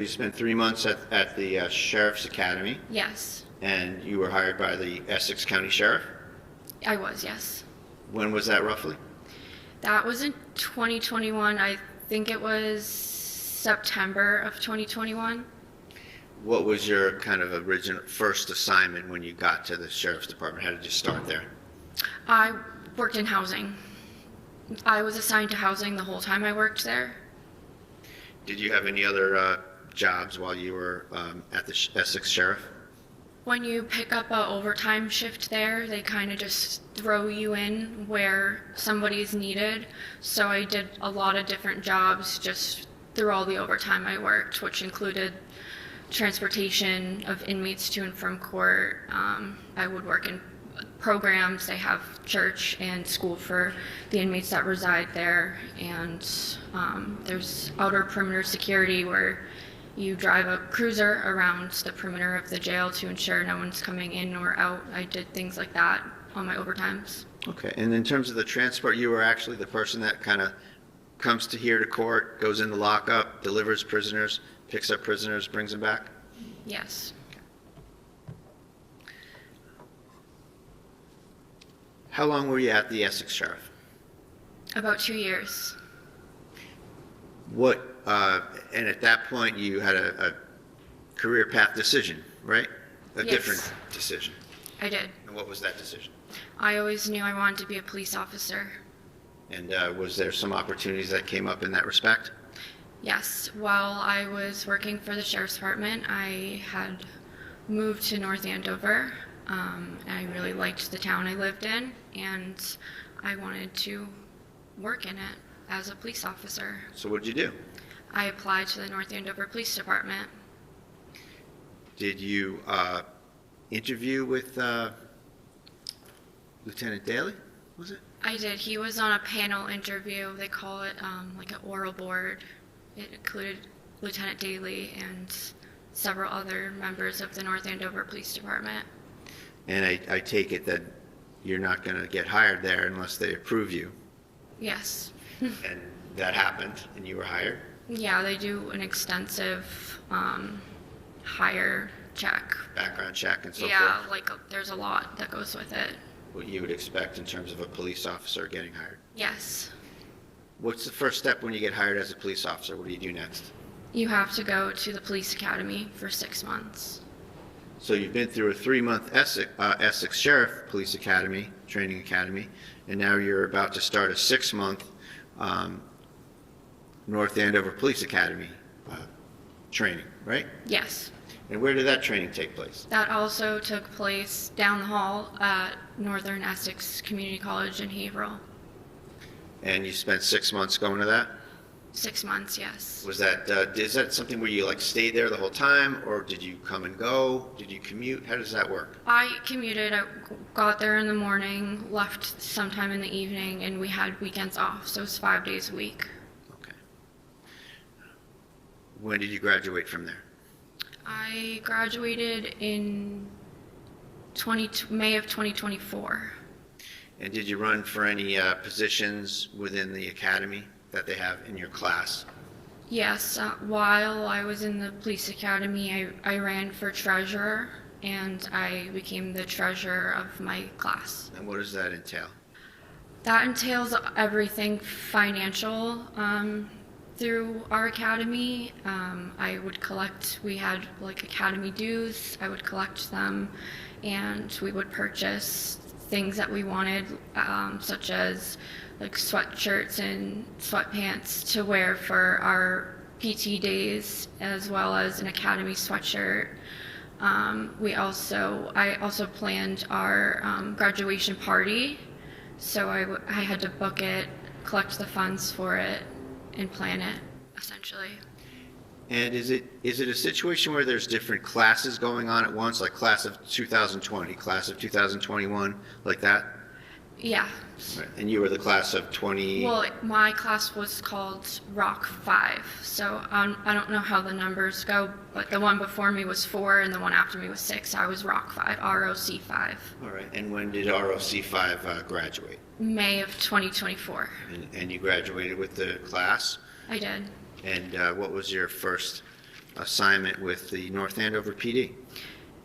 You spent 3 months at the Sheriff's Academy, Yes, and you were hired by the Essex County Sheriff. I was, yes. When was that roughly? That was in 2021. I think it was September of 2021. What was your kind of original first assignment when you got to the Sheriff's Department? How did you start there? I worked in housing. I was assigned to housing the whole time I worked there. Did you have any other jobs while you were at the Essex Sheriff? When you pick up a overtime shift there, they kind of just throw you in where somebody's needed. So I did a lot of different jobs just through all the overtime I worked, which included transportation of inmates to and from court. I would work in programs. They have church and school for the inmates that reside there. And there's outer perimeter security where you drive a cruiser around the perimeter of the jail to ensure no one's coming in or out. I did things like that on my overtimes. Okay, and in terms of the transport, you were actually the person that kind of comes to here to court, goes into lockup, delivers prisoners, picks up prisoners, brings them back? Yes. How long were you at the Essex Sheriff? About 2 years. And at that point, you had a career path decision, right? A Yes. different decision. I did. And what was that decision? I always knew I wanted to be a police officer. And was there some opportunities that came up in that respect? Yes, while I was working for the Sheriff's Department, I had moved to North Andover. And I really liked the town I lived in, and I wanted to work in it as a police officer. So what did you do? I applied to the North Andover Police Department. Did you interview with Lieutenant Daly, was it? I did. He was on a panel interview. They call it like an oral board. It included Lieutenant Daly and several other members of the North Andover Police Department. And I take it that you're not going to get hired there unless they approve you. Yes. And that happened, and you were hired? Yeah, they do an extensive hire check. Background check and so Yeah, forth? like there's a lot that goes with it. What you would expect in terms of a police officer getting hired. Yes. What's the first step when you get hired as a police officer? What do you do next? You have to go to the police academy for 6 months. So you've been through a 3-month Essex Sheriff Police Academy, training academy, and now you're about to start a 6-month North Andover Police Academy training, right? Yes. And where did that training take place? That also took place down the hall at Northern Essex Community College in Haverhill. And you spent 6 months going to that? 6 months, yes. Was that, is that something where you like stayed there the whole time, or did you come and go? Did you commute? How does that work? I commuted. I got there in the morning, left sometime in the evening, and we had weekends off, so it was 5 days a week. Okay. When did you graduate from there? I graduated in May of 2024. And did you run for any positions within the academy that they have in your class? Yes, while I was in the police academy, I ran for treasurer, and I became the treasurer of my class. And what does that entail? That entails everything financial through our academy. I would collect, we had like academy dues, I would collect them, and we would purchase things that we wanted, such as like sweatshirts and sweatpants to wear for our PT days, as well as an academy sweatshirt. I also planned our graduation party, so I had to book it, collect the funds for it, and plan it, essentially. And is it a situation where there's different classes going on at once, like class of 2020, class of 2021, like that? Yeah. Right. And you were the class of 20? Well, my class was called Rock 5, so I don't know how the numbers go, but the one before me was 4 and the one after me was 6. I was Rock 5, ROC 5. All right. And when did ROC 5 graduate? May of 2024. And you graduated with the class? I did. And what was your first assignment with the North Andover PD?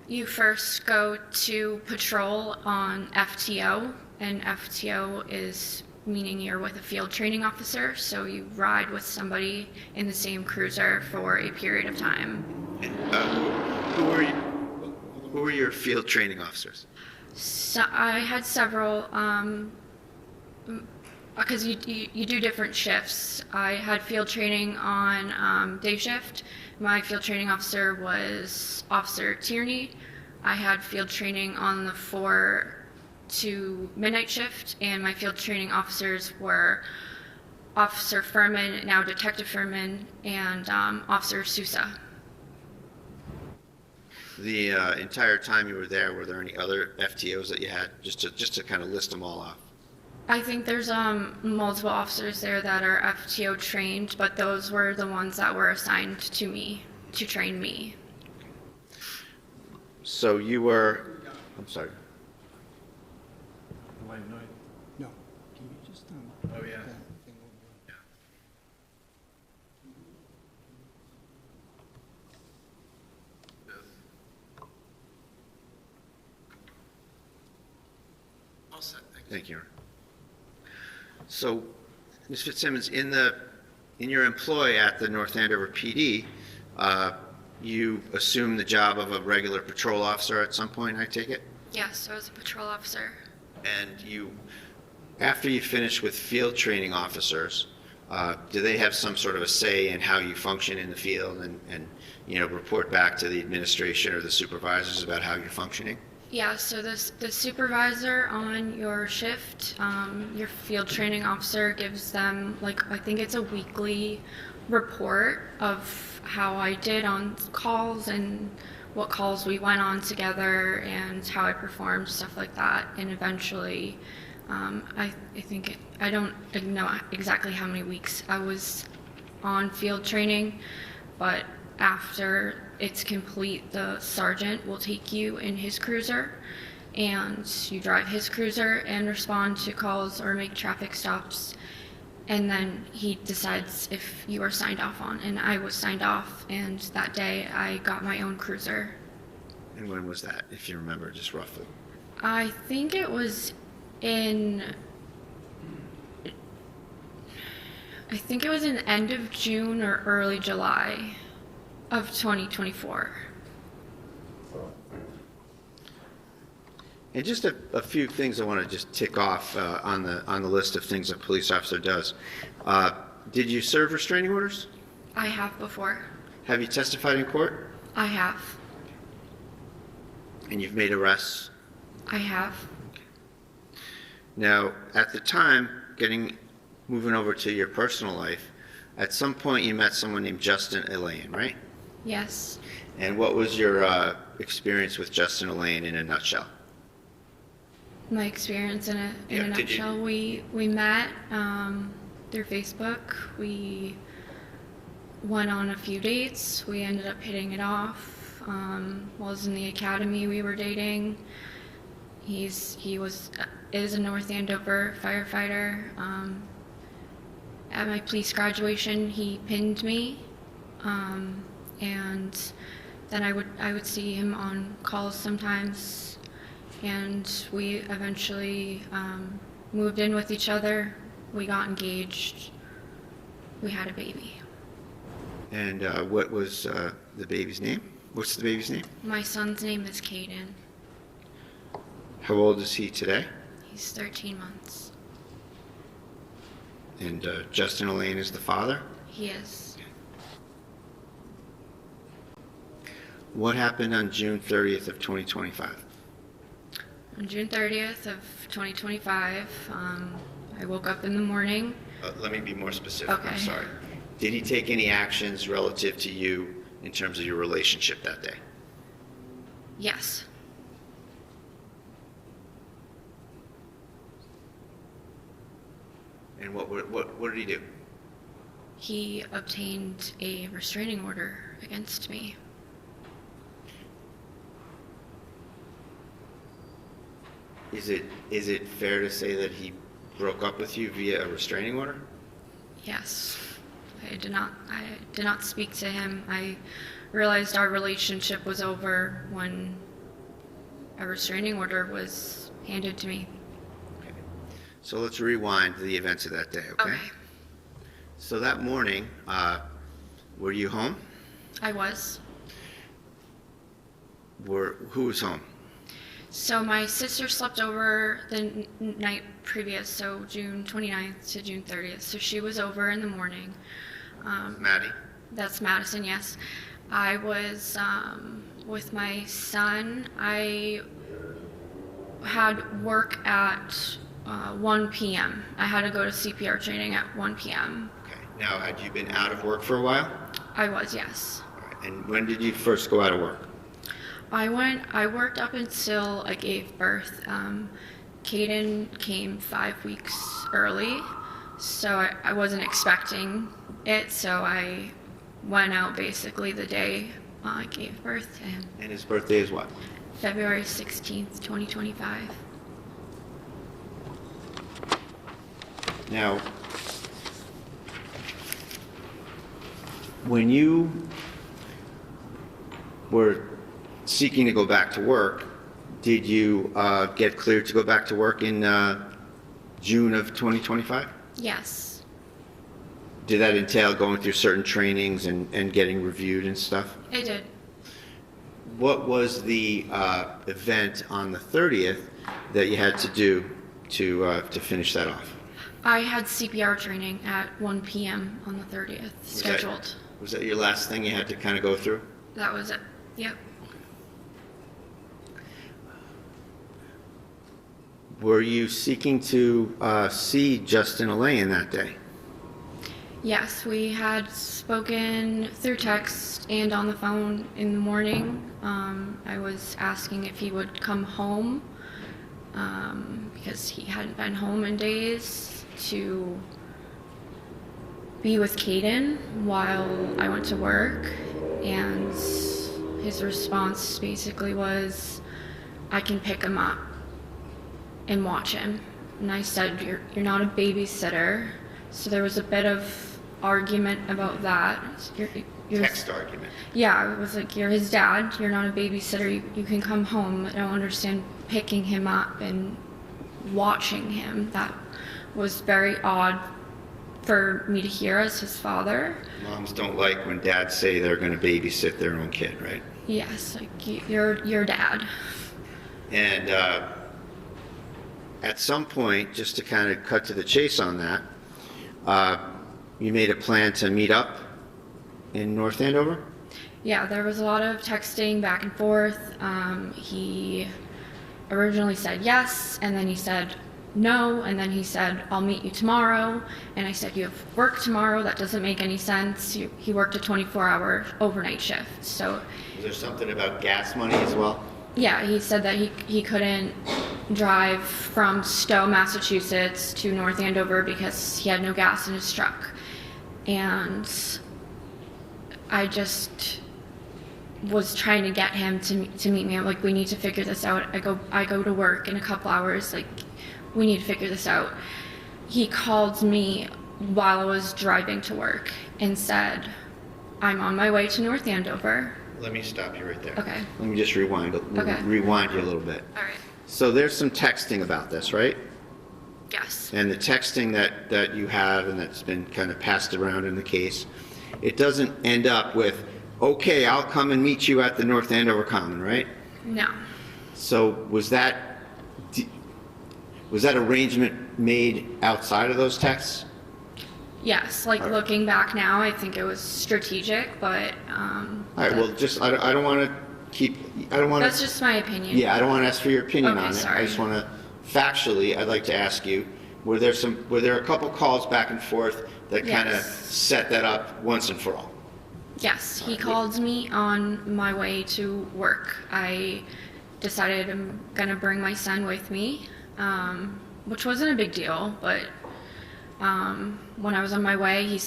You first go to patrol on FTO, and FTO is meaning you're with a field training officer, so you ride with somebody in the same cruiser for a period of time. And who were your field training officers? So I had several, because you do different shifts. I had field training on day shift. My field training officer was Officer Tierney. I had field training on the 4 to midnight shift, and my field training officers were Officer Furman, now Detective Furman, and Officer Sousa. The entire time you were there, were there any other FTOs that you had? Just to kind of list them all off. I think there's multiple officers there that are FTO trained, but those were the ones that were assigned to me to train me. So you were, I'm sorry. No. Can you just, Oh, yeah. that thing over? All set. Thank you. So, Ms. Fitzsimmons, in your employ at the North Andover PD, you assumed the job of a regular patrol officer at some point, I take it? Yes, I was a patrol officer. And after you finish with field training officers, do they have some sort of a say in how you function in the field and report back to the administration or the supervisors about how you're functioning? Yeah, so the supervisor on your shift, your field training officer gives them, I think it's a weekly report of how I did on calls and what calls we went on together and how I performed, stuff like that. And eventually, I don't know exactly how many weeks I was on field training, but after it's complete, the sergeant will take you in his cruiser and you drive his cruiser and respond to calls or make traffic stops. And then he decides if you are signed off on. And I was signed off, and that day I got my own cruiser. And when was that, if you remember, just roughly? I think it was in the end of June or early July of 2024. And just a few things I want to just tick off on the list of things a police officer does. Did you serve restraining orders? I have before. Have you testified in court? I have. And you've made arrests? I have. Now, at the time, moving over to your personal life, at some point you met someone named Justin Elaine, right? Yes. And what was your experience with Justin Elaine in a nutshell? My experience in a nutshell, we met through Facebook. We went on a few dates. We ended up hitting it off. While I was in the academy, we were dating. He is a North Andover firefighter. At my police graduation, he pinned me, and then I would see him on calls sometimes. And we eventually moved in with each other. We got engaged. We had a baby. And what was the baby's name? What's the baby's name? My son's name is Caden. How old is he today? He's 13 months. And Justin Elaine is the father? He is. What happened on June 30th of 2025? On June 30th of 2025, I woke up in the morning. Let me be more specific. Okay. I'm sorry. Did he take any actions relative to you in terms of your relationship that day? Yes. And what did he do? He obtained a restraining order against me. Is it fair to say that he broke up with you via a restraining order? Yes. I did not speak to him. I realized our relationship was over when a restraining order was handed to me. Okay. So let's rewind to the events of that day, okay? Okay. So that morning, were you home? I was. Who was home? So my sister slept over the night previous, so June 29th to June 30th. So she was over in the morning. Maddie? That's Madison, yes. I was with my son. I had work at 1 p.m. I had to go to CPR training at 1 p.m. Okay. Now, had you been out of work for a while? I was, yes. All right. And when did you first go out of work? I worked up until I gave birth. Caden came 5 weeks early, so I wasn't expecting it, so I went out basically the day I gave birth to him. And his birthday is what? February 16th, 2025. Now, when you were seeking to go back to work, did you get cleared to go back to work in June of 2025? Yes. Did that entail going through certain trainings and getting reviewed and stuff? I did. What was the event on the 30th that you had to do to finish that off? I had CPR training at 1 p.m. on the 30th, scheduled. Was that your last thing you had to kind of go through? That was it. Yep. Were you seeking to see Justin Elaine that day? Yes, we had spoken through text and on the phone in the morning. I was asking if he would come home because he hadn't been home in days to be with Caden while I went to work. And his response basically was, I can pick him up and watch him. And I said, you're not a babysitter. So there was a bit of argument about that. Text argument. Yeah, it was like, you're his dad, you're not a babysitter, you can come home. I don't understand picking him up and watching him. That was very odd for me to hear as his father. Moms don't like when dads say they're going to babysit their own kid, right? Yes, like you're your dad. And at some point, just to kind of cut to the chase on that, you made a plan to meet up in North Andover? Yeah, there was a lot of texting back and forth. He originally said yes, and then he said no, and then he said, I'll meet you tomorrow. And I said, you have work tomorrow? That doesn't make any sense. He worked a 24-hour overnight shift, so. Was there something about gas money as well? Yeah, he said that he couldn't drive from Stowe, Massachusetts to North Andover because he had no gas in his truck. And I just was trying to get him to meet me. I'm like, we need to figure this out. I go to work in a couple hours. Like, we need to figure this out. He called me while I was driving to work and said, I'm on my way to North Andover. Let me stop you right there. Okay. Let me just rewind you a little bit. All right. So there's some texting about this, right? Yes. And the texting that you have and that's been kind of passed around in the case, it doesn't end up with, okay, I'll come and meet you at the North Andover Common, right? No. So was that arrangement made outside of those texts? Yes, like looking back now, I think it was strategic, but All right, well, just, I don't want to that's just my opinion. Yeah, I don't want to ask for your opinion Okay, on it. sorry. I just want to, factually, I'd like to ask you, were there a couple calls back and forth that kind of Yes. set that up once and for all? Yes, he called me on my way to work. I decided I'm going to bring my son with me, which wasn't a big deal, but when I was on my way, he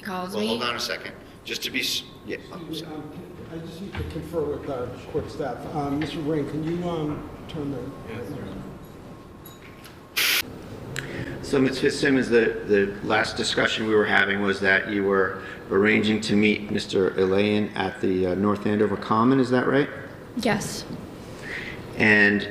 calls Well, me. hold on a second. Just to be, yeah. Excuse me, I just need to confer with our court staff. Mr. Ring, can you turn the... So, Ms. Fitzsimmons, the last discussion we were having was that you were arranging to meet Mr. Elaine at the North Andover Common, is that right? Yes. And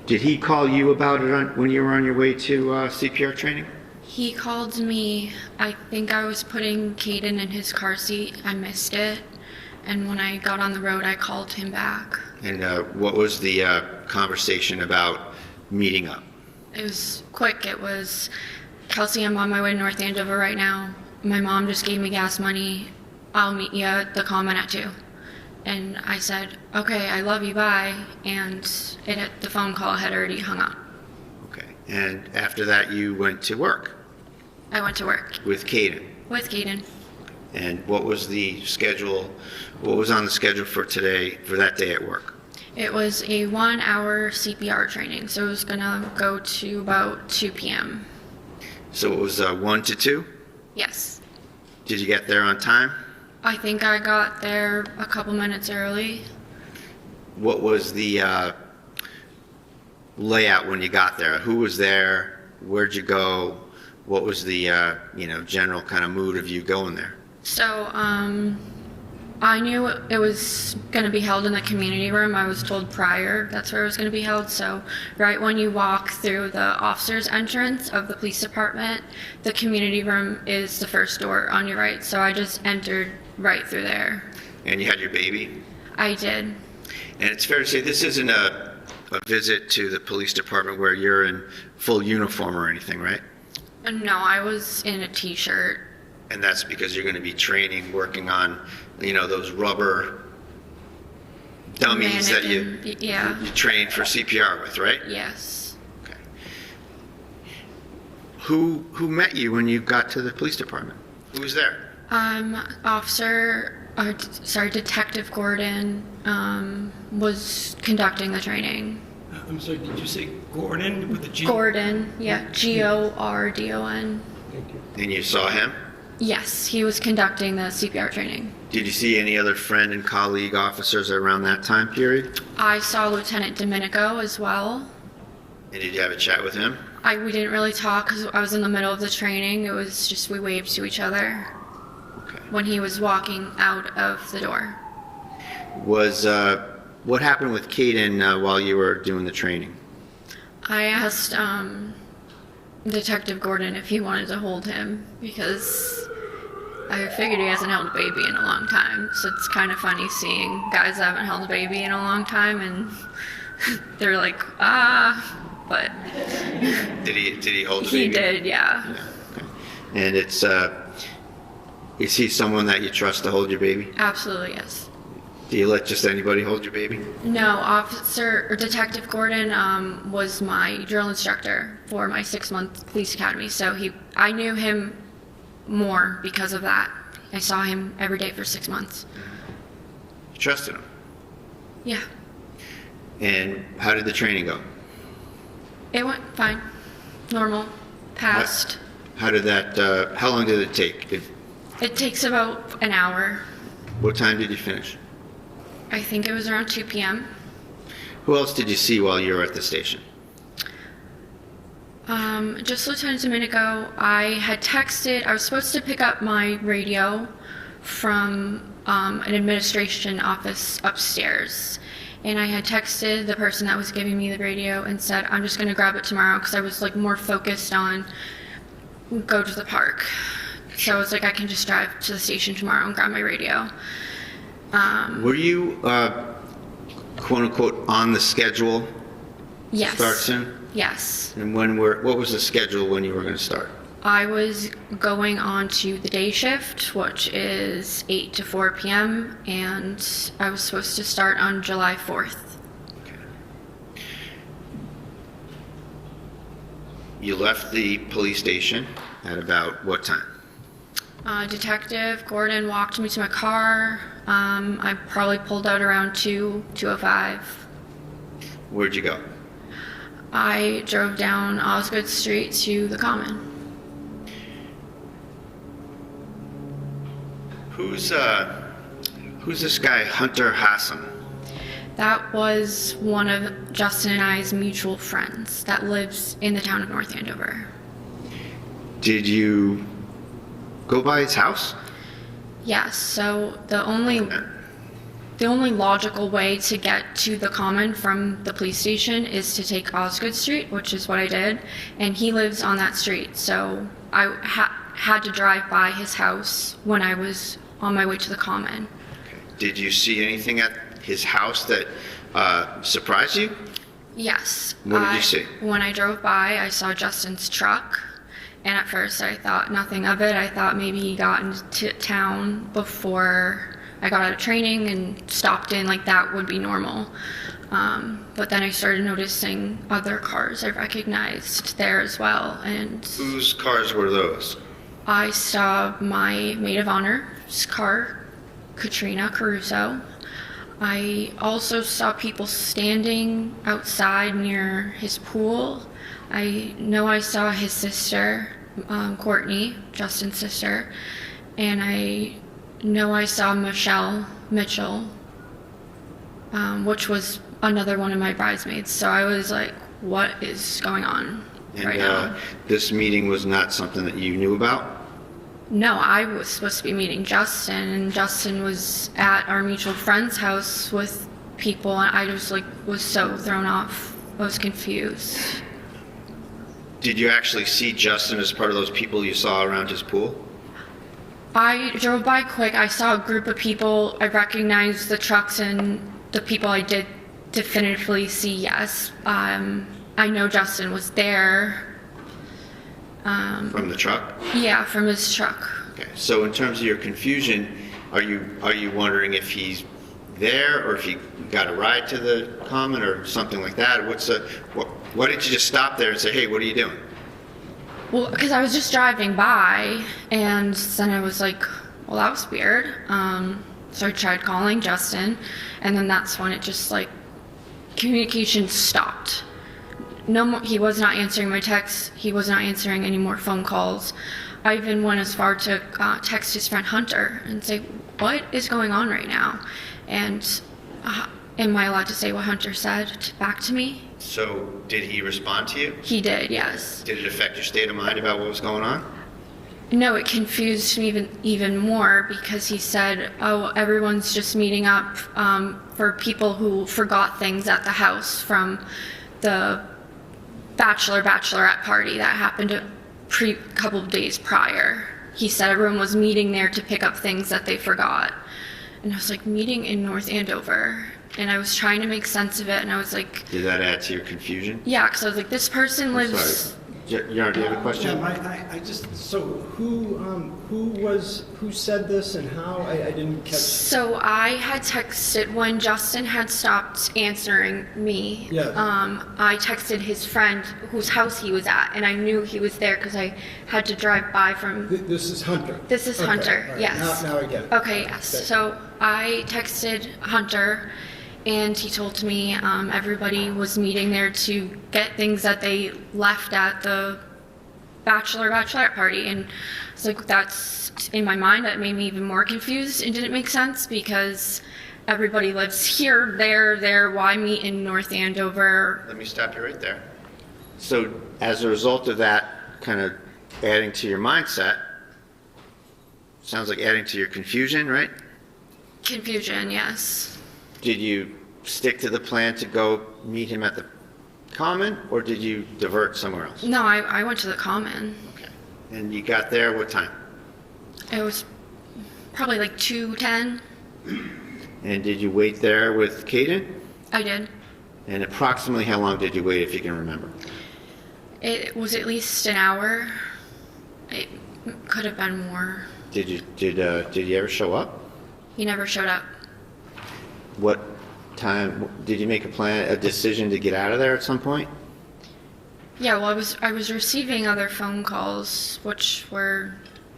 did he call you about it when you were on your way to CPR training? He called me, I think I was putting Caden in his car seat. I missed it. And when I got on the road, I called him back. And what was the conversation about meeting up? It was quick. It was, Kelsey, I'm on my way to North Andover right now. My mom just gave me gas money. I'll meet you at the Common at 2. And I said, okay, I love you, bye. And the phone call had already hung up. Okay. And after that, you went to work? I went to work. With Caden? With Caden. And what was the schedule, what was on the schedule for today, for that day at work? It was a 1-hour CPR training, so it was gonna go to about 2 p.m. So it was 1 to 2? Yes. Did you get there on time? I think I got there a couple minutes early. What was the layout when you got there? Who was there? Where'd you go? What was the general kind of mood of you going there? So, I knew it was going to be held in the community room. I was told prior that's where it was going to be held. So, right when you walk through the officer's entrance of the police department, the community room is the first door on your right. So, I just entered right through there. And you had your baby? I did. And it's fair to say this isn't a visit to the police department where you're in full uniform or anything, right? No, I was in a t-shirt. And that's because you're going to be training, working on, those rubber dummies that you train for CPR with, right? Yes. Okay. Who met you when you got to the police department? Who was there? Detective Gordon was conducting the training. I'm sorry, did you say Gordon with a G? Gordon, yeah, Gordon. Thank you. And you saw him? Yes, he was conducting the CPR training. Did you see any other friend and colleague officers around that time period? I saw Lieutenant Domenico as well. And did you have a chat with him? We didn't really talk because I was in the middle of the training. It was just we waved to each other Okay. when he was walking out of the door. What happened with Caden while you were doing the training? I asked Detective Gordon if he wanted to hold him because I figured he hasn't held a baby in a long time. So it's kind of funny seeing guys that haven't held a baby in a long time and they're like, but Did he hold a he baby? did, yeah. Yeah. Okay. And is he someone that you trust to hold your baby? Absolutely, yes. Do you let just anybody hold your baby? No, Detective Gordon was my drill instructor for my 6-month police academy. So I knew him more because of that. I saw him every day for 6 months. You trusted him? Yeah, And how did the training go? it went fine, normal, passed. How long did it take? It takes about an hour. What time did you finish? I think it was around 2 p.m. Who else did you see while you were at the station? Just Lieutenant Domenico. I was supposed to pick up my radio from an administration office upstairs. And I had texted the person that was giving me the radio and said, I'm just going to grab it tomorrow because I was more focused on go to the park. So I was like, I can just drive to the station tomorrow and grab my radio. Were you, quote unquote, on the schedule? Yes. Start soon? Yes. And what was the schedule when you were going to start? I was going on to the day shift, which is 8 to 4 p.m., and I was supposed to start on July 4th. Okay. You left the police station at about what time? Detective Gordon walked me to my car. I probably pulled out around 2:05. Where'd you go? I drove down Osgood Street to the Common. Who's this guy, Hunter Hassan? That was one of Justin and I's mutual friends that lives in the town of North Andover. Did you go by his house? Yes, so the only logical way to get to the Common from the police station is to take Osgood Street, which is what I did, and he lives on that street. So I had to drive by his house when I was on my way to the Common. Did you see anything at his house that surprised you? Yes. What did you see? When I drove by, I saw Justin's truck, and at first I thought nothing of it. I thought maybe he got into town before I got out of training and stopped in, like that would be normal. But then I started noticing other cars I recognized there as well. And Whose cars were those? I saw my maid of honor's car, Katrina Caruso. I also saw people standing outside near his pool. I know I saw his sister, Courtney, Justin's sister, and I know I saw Michelle Mitchell, which was another one of my bridesmaids. So I was like, what is going on right now? This meeting was not something that you knew about? No, I was supposed to be meeting Justin, and Justin was at our mutual friend's house with people, and I just was so thrown off. I was confused. Did you actually see Justin as part of those people you saw around his pool? I drove by quick. I saw a group of people. I recognized the trucks and the people I did definitively see, yes. I know Justin was there. From the truck? Yeah, from his truck. Okay, so in terms of your confusion, are you wondering if he's there or if he got a ride to the Common or something like that? Why didn't you just stop there and say, hey, what are you doing? Well, because I was just driving by, and then I was like, well, that was weird. So I tried calling Justin, and then that's when it just communication stopped. No more, he was not answering my texts. He was not answering any more phone calls. I even went as far to text his friend Hunter and say, what is going on right now? And am I allowed to say what Hunter said back to me? So did he respond to you? He did, yes. Did it affect your state of mind about what was going on? No, it confused me even more because he said, oh, everyone's just meeting up for people who forgot things at the house from the bachelorette party that happened a couple of days prior. He said everyone was meeting there to pick up things that they forgot. And I was like, meeting in North Andover. And I was trying to make sense of it, and I was like... Did that add to your confusion? Yeah, because I was like, this person lives... Sorry. Yarn, do you have a question? Yeah, I just, so who said this and how? I didn't catch. So I had texted when Justin had stopped answering me. Yeah. I texted his friend whose house he was at, and I knew he was there because I had to drive by from... This is Hunter? This is Okay, Hunter, all right. yes. Now I get it. Okay, yes. Okay. So I texted Hunter, and he told me everybody was meeting there to get things that they left at the bachelorette party. And it's like, that's, in my mind, that made me even more confused and didn't make sense because everybody lives here, there, why meet in North Andover? Let me stop you right there. So as a result of that kind of adding to your mindset, sounds like adding to your confusion, right? Confusion, yes. Did you stick to the plan to go meet him at the Common, or did you divert somewhere else? No, I went to the Common. Okay. And you got there what time? It was probably like 2:10. And did you wait there with Caden? I did. And approximately how long did you wait, if you can remember? It was at least an hour. It could have been more. Did you ever show up? He never showed up. What time did you make a decision to get out of there at some point? Yeah, well, I was receiving other phone calls, which were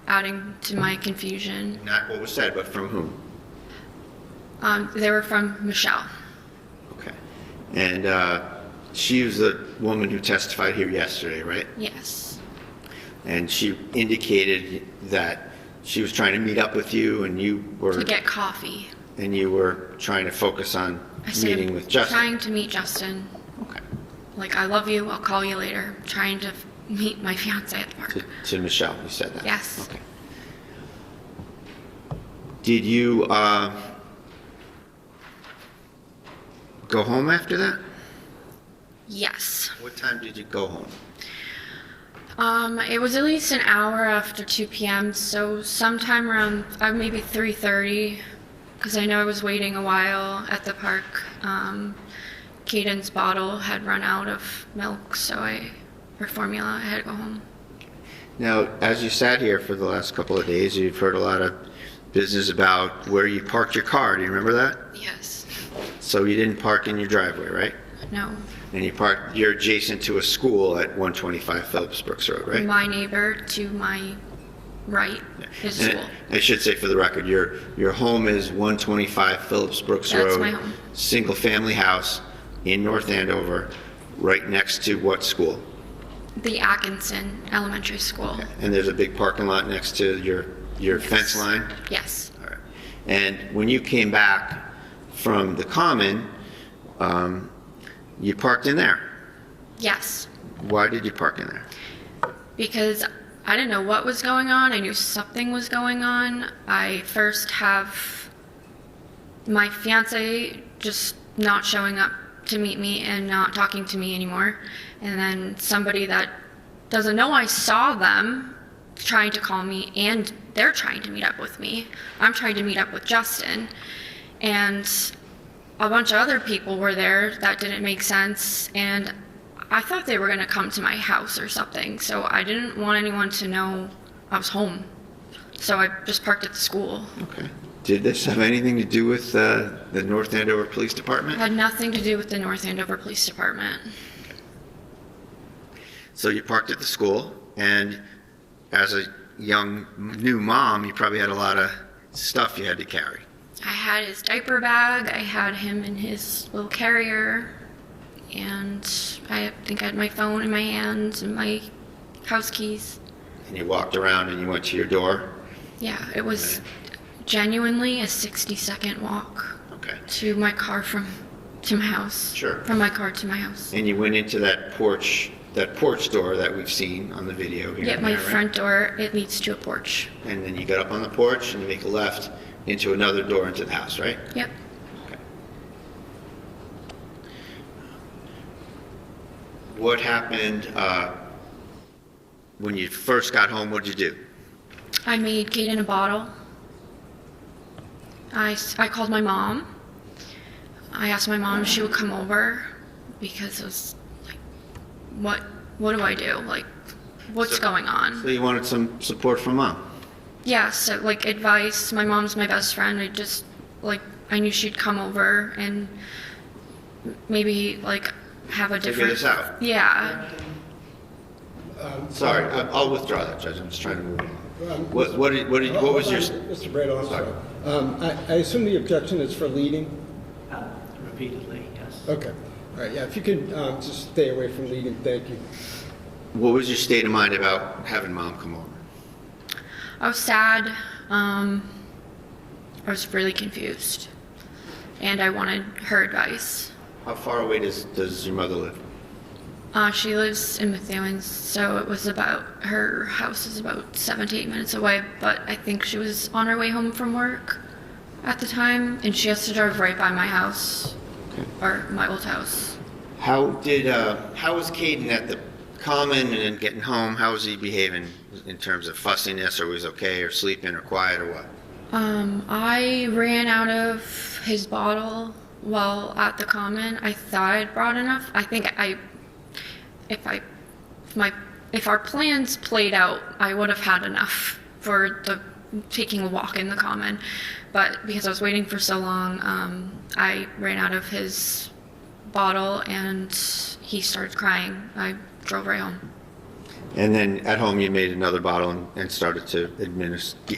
adding to my confusion. Not what was said, but from whom? They were from Michelle. Okay. And she was the woman who testified here yesterday, right? Yes. And she indicated that she was trying to meet up with you, and you were... To get coffee. And you were trying to focus on I said, meeting with Justin. Trying to meet Justin. Okay. Like, I love you, I'll call you later. Trying to meet my fiance at the park. To Michelle, you said that? Yes. Okay. Did you go home after that? Yes. What time did you go home? It was at least an hour after 2 p.m., so sometime around maybe 3:30, because I know I was waiting a while at the park. Caden's bottle had run out of milk, or formula, I had to go home. Now, as you sat here for the last couple of days, you've heard a lot of business about where you parked your car. Do you remember that? Yes. So you didn't park in your driveway, right? No. And you're adjacent to a school at 125 Phillips Brooks Road, right? My neighbor to my right is And school. I should say for the record, your home is 125 Phillips Brooks Road. That's my home. Single-family house in North Andover, right next to what school? The Atkinson Elementary School. And there's a big parking lot next to your fence line? Yes. All right. And when you came back from the common, you parked in there. Yes. Why did you park in there? Because I didn't know what was going on. I knew something was going on. I first have my fiance just not showing up to meet me and not talking to me anymore. And then somebody that doesn't know I saw them trying to call me, and they're trying to meet up with me. I'm trying to meet up with Justin. And a bunch of other people were there that didn't make sense. And I thought they were going to come to my house or something. So I didn't want anyone to know I was home. So I just parked at the school. Okay. Did this have anything to do with the North Andover Police Department? It had nothing to do with the North Andover Police Department. So you parked at the school, and as a young new mom, you probably had a lot of stuff you had to carry. I had his diaper bag, I had him in his little carrier, and I think I had my phone in my hand and my house keys. And you walked around and you went to your door? Yeah, it was genuinely a 60-second walk Okay. to my car to my house. Sure. From my car to my house. And you went into that porch door that we've seen on the video here. Yeah, and my there, right? front door, it leads to a porch. And then you got up on the porch and you make a left into another door into the house, right? Yep. Okay. What happened when you first got home? What did you do? I made Kaden a bottle. I called my mom. I asked my mom if she would come over because it was like, what do I do? Like, what's going on? So you wanted some support from mom? Yeah, so like advice. My mom's my best friend. I knew she'd come over and maybe like have a different. Figure this out. Yeah. Sorry, I'll withdraw that, Judge. I'm just trying to move on. What was your? Mr. Brado, I'm Sorry. sorry. I assume the objection is for leading? Repeatedly, yes. Okay. All right, yeah, if you could just stay away from leading, thank you. What was your state of mind about having mom come over? I was sad. I was really confused, and I wanted her advice. How far away does your mother live? She lives in Methuen, so her house is about 7 to 8 minutes away, but I think she was on her way home from work at the time, and she has to drive right by my house, Okay. or my old house. How was Caden at the common and then getting home? How was he behaving in terms of fussiness, or was he okay, or sleeping, or quiet, or what? I ran out of his bottle while at the common. I thought I'd brought enough. I think if our plans played out, I would have had enough for taking a walk in the common. But because I was waiting for so long, I ran out of his bottle and he started crying. I drove right home. And then at home you made another bottle and started to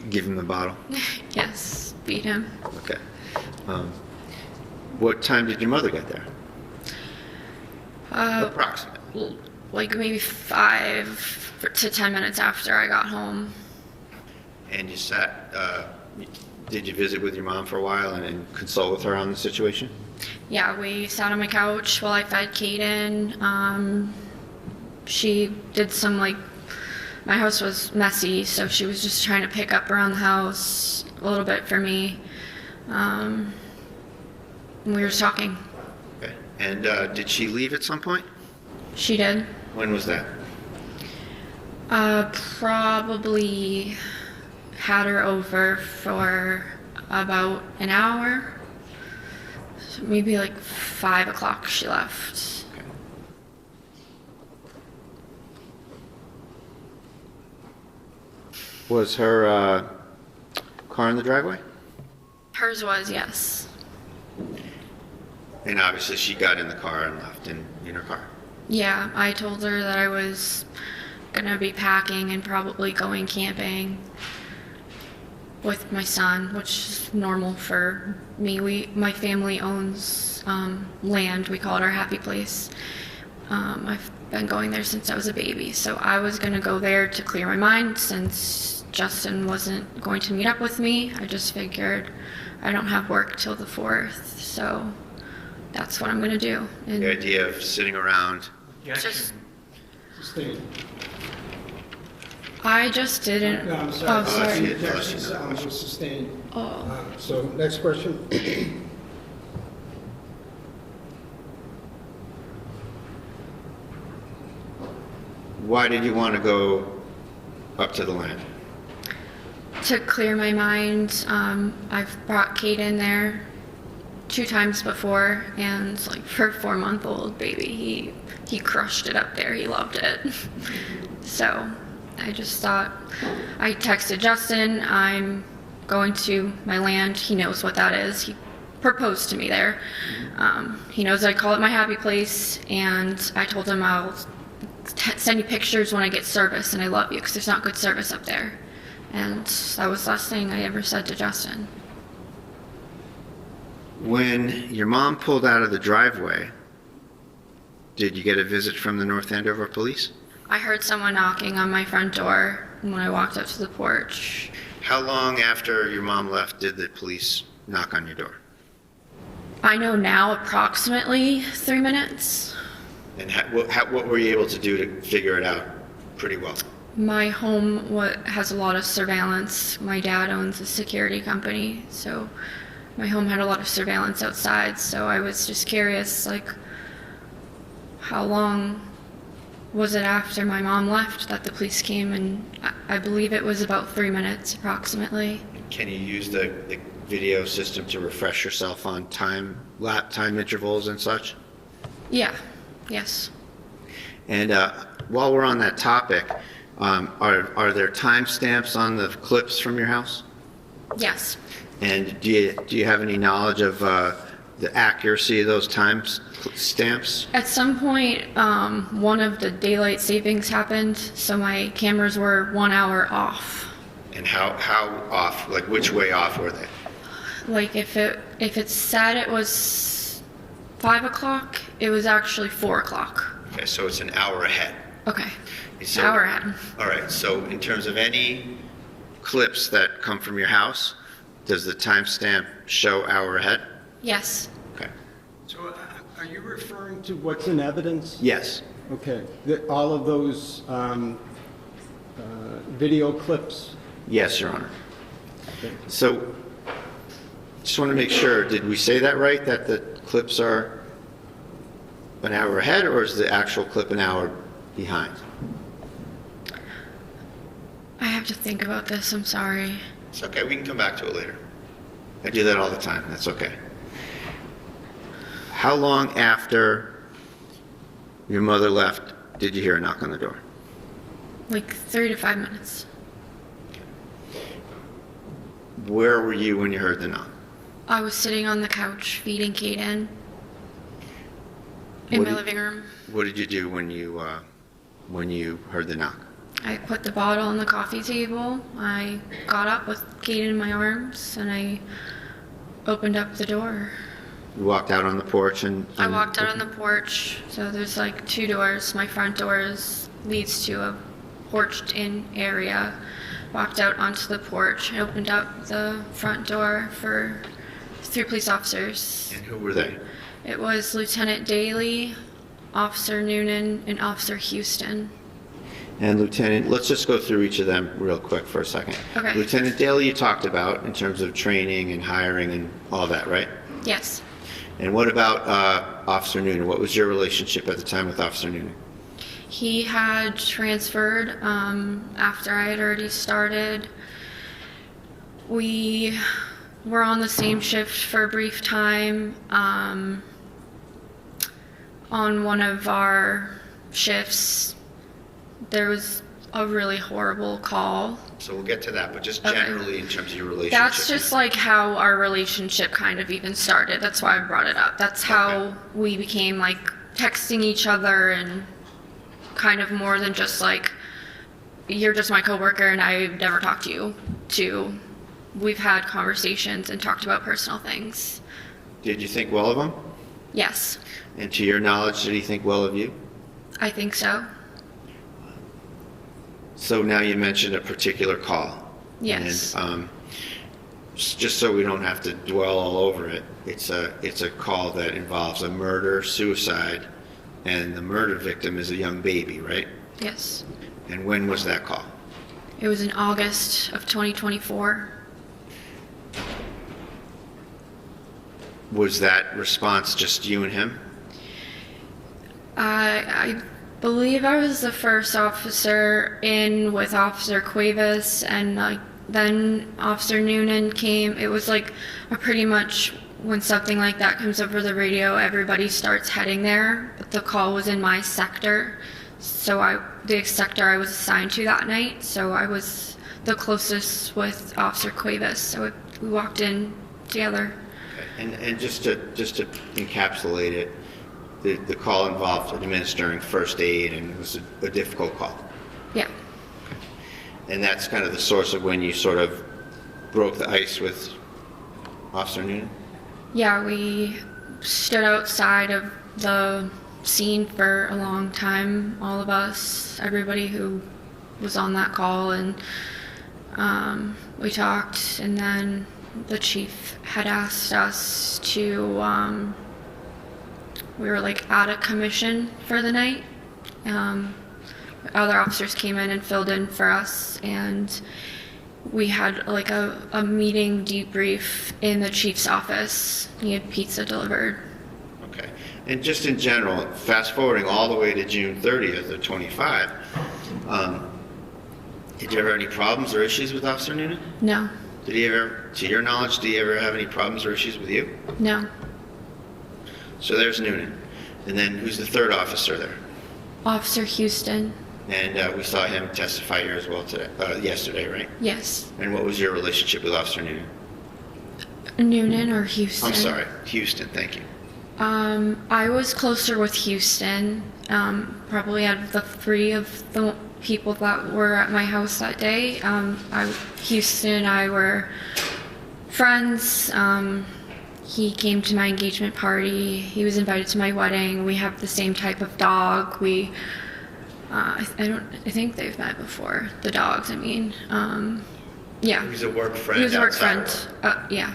give him the bottle? Yes, beat him. Okay. What time did your mother get there? Approximately. Like maybe 5 to 10 minutes after I got home. And you did you visit with your mom for a while and consult with her on the situation? Yeah, we sat on my couch while I fed Caden. she did some my house was messy, so she was just trying to pick up around the house a little bit for me. And we were talking. Okay. And did she leave at some point? She did. When was that? Probably had her over for about an hour. So maybe 5 o'clock she left. Okay. Was her car in the driveway? Hers was, yes. And obviously she got in the car and left in her car. Yeah, I told her that I was gonna be packing and probably going camping with my son, which is normal for me. My family owns land. We call it our happy place. I've been going there since I was a baby, so I was gonna go there to clear my mind since Justin wasn't going to meet up with me. I just figured I don't have work till the 4th, so that's what I'm gonna do. And The idea of sitting around. just, Sustained. I just didn't. No, I'm sorry. Oh, sorry. see The it. Oh, I see objection another was sustained. Oh. So next question. Why did you want to go up to the land? To clear my mind, I've brought Kate in there 2 times before, and for a 4-month-old baby, he crushed it up there. He loved it. So I just thought, I texted Justin, I'm going to my land. He knows what that is. He proposed to me there. He knows I call it my happy place, and I told him I'll send you pictures when I get service, and I love you because there's not good service up there. And that was the last thing I ever said to Justin. When your mom pulled out of the driveway, did you get a visit from the North Andover police? I heard someone knocking on my front door when I walked up to the porch. How long after your mom left did the police knock on your door? I know now approximately 3 minutes. And what were you able to do to figure it out pretty well? My home has a lot of surveillance. My dad owns a security company, so my home had a lot of surveillance outside. So I was just curious, how long was it after my mom left that the police came? And I believe it was about 3 minutes approximately. Can you use the video system to refresh yourself on time intervals and such? Yeah, yes. And while we're on that topic, are there timestamps on the clips from your house? Yes. And do you have any knowledge of the accuracy of those timestamps? At some point, one of the daylight savings happened, so my cameras were 1 hour off. And how off? Which way off were they? If it said it was 5 o'clock, it was actually 4 o'clock. Okay, so it's an hour ahead. Okay. So- Hour ahead. All right, so in terms of any clips that come from your house, does the timestamp show hour ahead? Yes. Okay. So are you referring to what's in evidence? Yes. Okay, all of those video clips? Yes, Your Honor. Okay. So, just want to make sure, did we say that right, that the clips are an hour ahead, or is the actual clip an hour behind? I have to think about this. I'm sorry. It's okay, we can come back to it later. I do that all the time, that's okay. How long after your mother left did you hear a knock on the door? 3 to 5 minutes. Where were you when you heard the knock? I was sitting on the couch feeding Kaden in What my did- living room. What did you do when you heard the knock? I put the bottle on the coffee table. I got up with Kaden in my arms, and I opened up the door. You walked out on the porch and... I walked out on the porch, so there's 2 doors. My front door leads to a porched-in area. Walked out onto the porch, and opened up the front door for 3 police officers. And who were they? It was Lieutenant Daly, Officer Noonan, and Officer Houston. And Lieutenant, let's just go through each of them real quick for a second. Okay. Lieutenant Daly, you talked about in terms of training and hiring and all that, right? Yes. And what about Officer Noonan? What was your relationship at the time with Officer Noonan? He had transferred after I had already started. We were on the same shift for a brief time. On one of our shifts, there was a really horrible call. So we'll get to that, but just Okay. generally in terms of your relationship. That's just like how our relationship kind of even started. That's why I brought it up. That's how Okay. we became like texting each other and kind of more than just like, you're just my coworker and I never talk to you, to we've had conversations and talked about personal things. Did you think well of him? Yes, And to your knowledge, did he think well of you? I think so. So now you mentioned a particular call. Yes. And just so we don't have to dwell all over it, it's a call that involves a murder, suicide, and the murder victim is a young baby, right? Yes. And when was that call? It was in August of 2024. Was that response just you and him? I believe I was the first officer in with Officer Cuevas, and then Officer Noonan came. It was like a pretty much when something like that comes over the radio, everybody starts heading there. But the call was in my sector, so the sector I was assigned to that night. So I was the closest with Officer Cuevas. So we walked in together. Okay. And just to encapsulate it, the call involved administering first aid, and it was a difficult call. Yeah. And that's kind of the source of when you sort of broke the ice with Officer Noonan? Yeah, we stood outside of the scene for a long time, all of us, everybody who was on that call, and we talked, and then the chief had asked us to, we were like out of commission for the night. Other officers came in and filled in for us, and we had like a meeting debrief in the chief's office. He had pizza delivered. Okay. And just in general, fast forwarding all the way to June 30th of 25, did you ever have any problems or issues with Officer Noonan? No, Did he ever, to your knowledge, did he ever have any problems or issues with you? no. So there's Noonan. And then who's the third officer there? Officer Houston, And we saw him testify here as well today, yesterday, right? yes. And what was your relationship with Officer Noonan? Noonan or Houston? I'm sorry, Houston, thank you. I was closer with Houston, probably out of the three of the people that were at my house that day. Houston and I were friends. He came to my engagement party. He was invited to my wedding. We have the same type of dog. I think they've met before. The dogs, I mean. Yeah. He was a work friend. He was a work outside friend. of Yeah.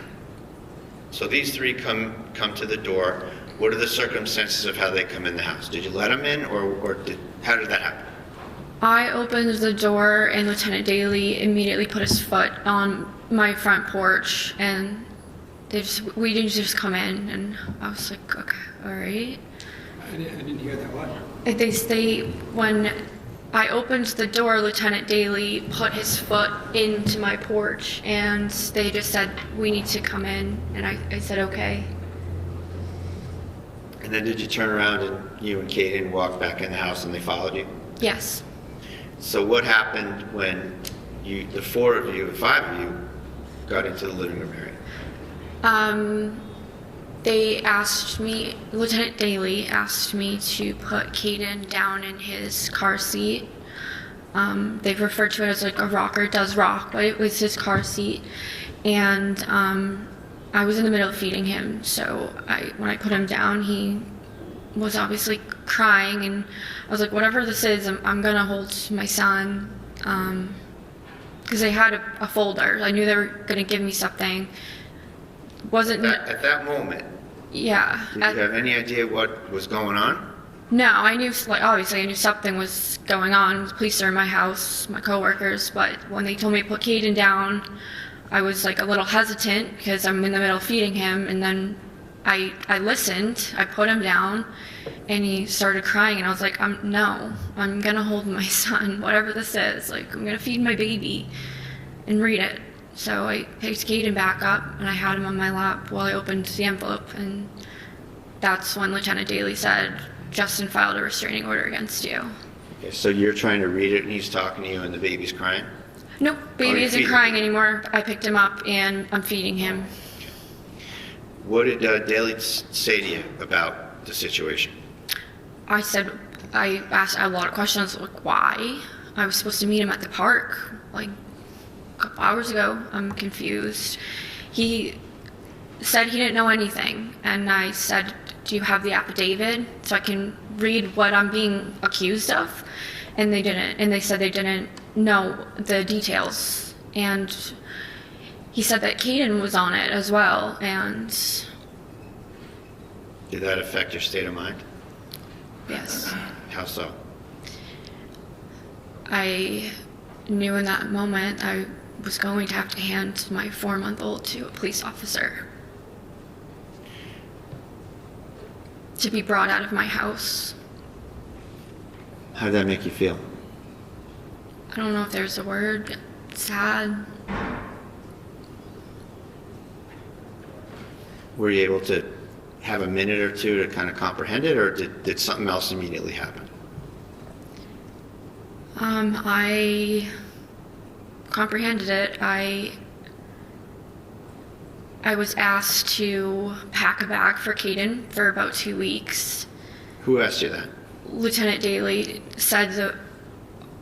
So these three come to the door. What are the circumstances of how they come in the house? Did you let them in, or how did that happen? I opened the door and Lieutenant Daly immediately put his foot on my front porch, and we didn't just come in, and I was like, okay, all right. I didn't hear that one. When I opened the door, Lieutenant Daly put his foot into my porch, and they just said, we need to come in, and I said, okay. And then did you turn around and you and Kaden walked back in the house and they followed you? Yes. So what happened when the four of you, five of you, got into the living room area? They asked me, Lieutenant Daly asked me to put Kaden down in his car seat. They've referred to it as like a rocker does rock, but it was his car seat. And I was in the middle of feeding him, so when I put him down, he was obviously crying, and I was like, whatever this is, I'm gonna hold my son, because they had a folder. I knew they were gonna give me something. At that moment, Yeah. did you have any idea what was going on? No, I knew, like, obviously I knew something was going on. The police are in my house, my coworkers, but when they told me to put Caden down, I was like a little hesitant because I'm in the middle of feeding him, and then I listened, I put him down, and he started crying, and I was like, no, I'm gonna hold my son, whatever this is, like, I'm gonna feed my baby and read it. So I picked Caden back up, and I had him on my lap while I opened the envelope, and that's when Lieutenant Daly said, Justin filed a restraining order against you. Okay, so you're trying to read it and he's talking to you and the baby's crying? Nope, baby you're isn't feeding crying him. anymore. I picked him up and I'm feeding him. What did Daly say to you about the situation? I asked a lot of questions, like why? I was supposed to meet him at the park, like a couple hours ago. I'm confused. He said he didn't know anything, and I said, do you have the affidavit so I can read what I'm being accused of? And they didn't, and they said they didn't know the details. And he said that Caden was on it as well, and Did that affect your state of mind? yes. How so? I knew in that moment I was going to have to hand my 4-month-old to a police officer to be brought out of my house. How did that make you feel? I don't know if there's a word. Sad. Were you able to have a minute or two to kind of comprehend it, or did something else immediately happen? I comprehended it. I was asked to pack a bag for Caden for about 2 weeks. Who asked you that? Lieutenant Daly said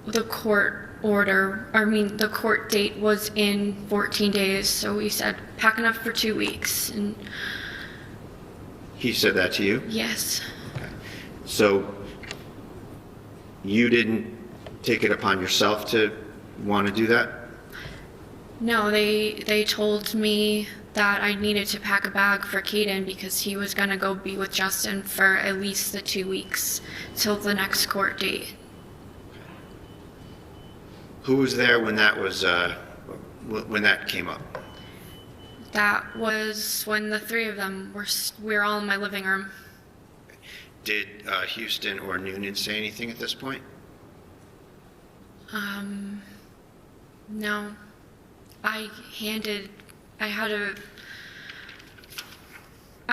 the court the court date was in 14 days, so he said pack enough for 2 weeks. And He said that to you? yes, So you didn't take it upon yourself to want to do that? no, they told me that I needed to pack a bag for Caden because he was gonna go be with Justin for at least the 2 weeks till the next court date. Who was there when that was, when that came up? That was when the three of them we were all in my living room. Did Houston or Noonan say anything at this point? No. I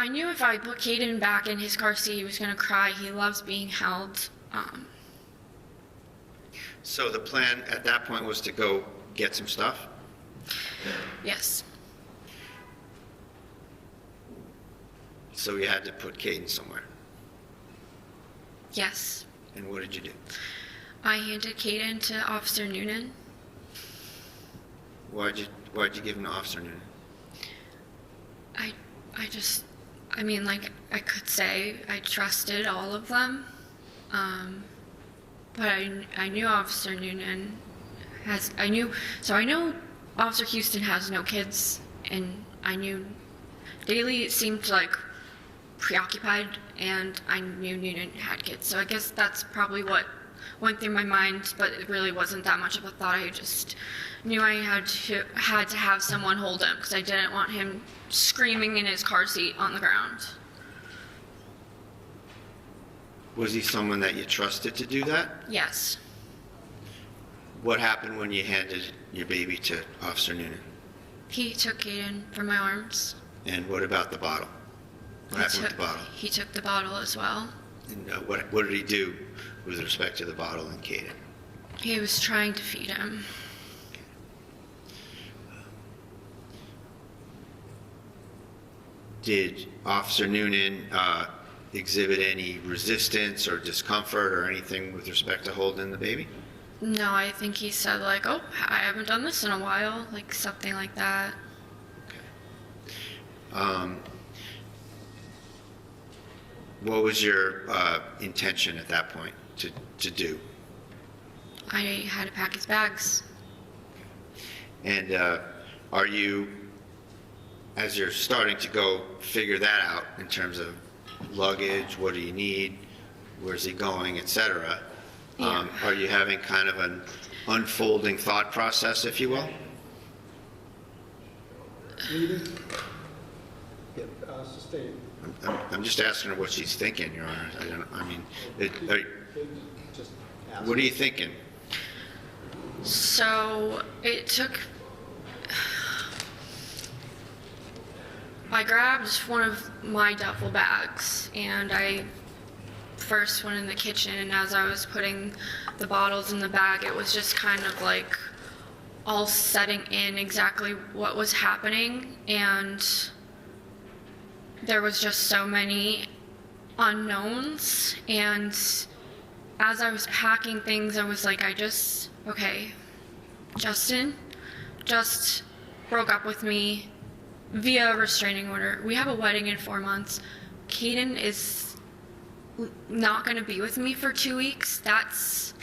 knew if I put Caden back in his car seat, he was gonna cry. He loves being held. So the plan at that point was to go get some stuff? Yes. So you had to put Caden somewhere. Yes. And what did you do? I handed Caden to Officer Noonan. Why'd you give him to Officer Noonan? I could say I trusted all of them. But I knew Officer Noonan I know Officer Houston has no kids, and I knew Daly seemed like preoccupied, and I knew Noonan had kids. So I guess that's probably what went through my mind, but it really wasn't that much of a thought. I just knew I had to have someone hold him because I didn't want him screaming in his car seat on the ground. Was he someone that you trusted to do that? Yes. What happened when you handed your baby to Officer Noonan? He took Caden from my arms. And what about the bottle? What happened with the bottle? He took the bottle as well. And what did he do with respect to the bottle and Caden? He was trying to feed him. Did Officer Noonan exhibit any resistance or discomfort or anything with respect to holding the baby? No, I think he said like, oh, I haven't done this in a while, like something like that. What was your intention at that point to do? I had to pack his bags. And are you, as you're starting to go figure that out in terms of luggage, what do you need, where's he going, et cetera. Yeah. Are you having kind of an unfolding thought process, if you will? Meeting? Get, sustained. I'm just asking her what she's thinking, Your Honor. Just ask. What are you thinking? So it took. I grabbed one of my duffel bags and I first went in the kitchen, and as I was putting the bottles in the bag, it was just kind of like all setting in exactly what was happening, and there was just so many unknowns. And as I was packing things, I was like, okay, Justin just broke up with me via restraining order. We have a wedding in 4 months. Caden is not going to be with me for 2 weeks. That's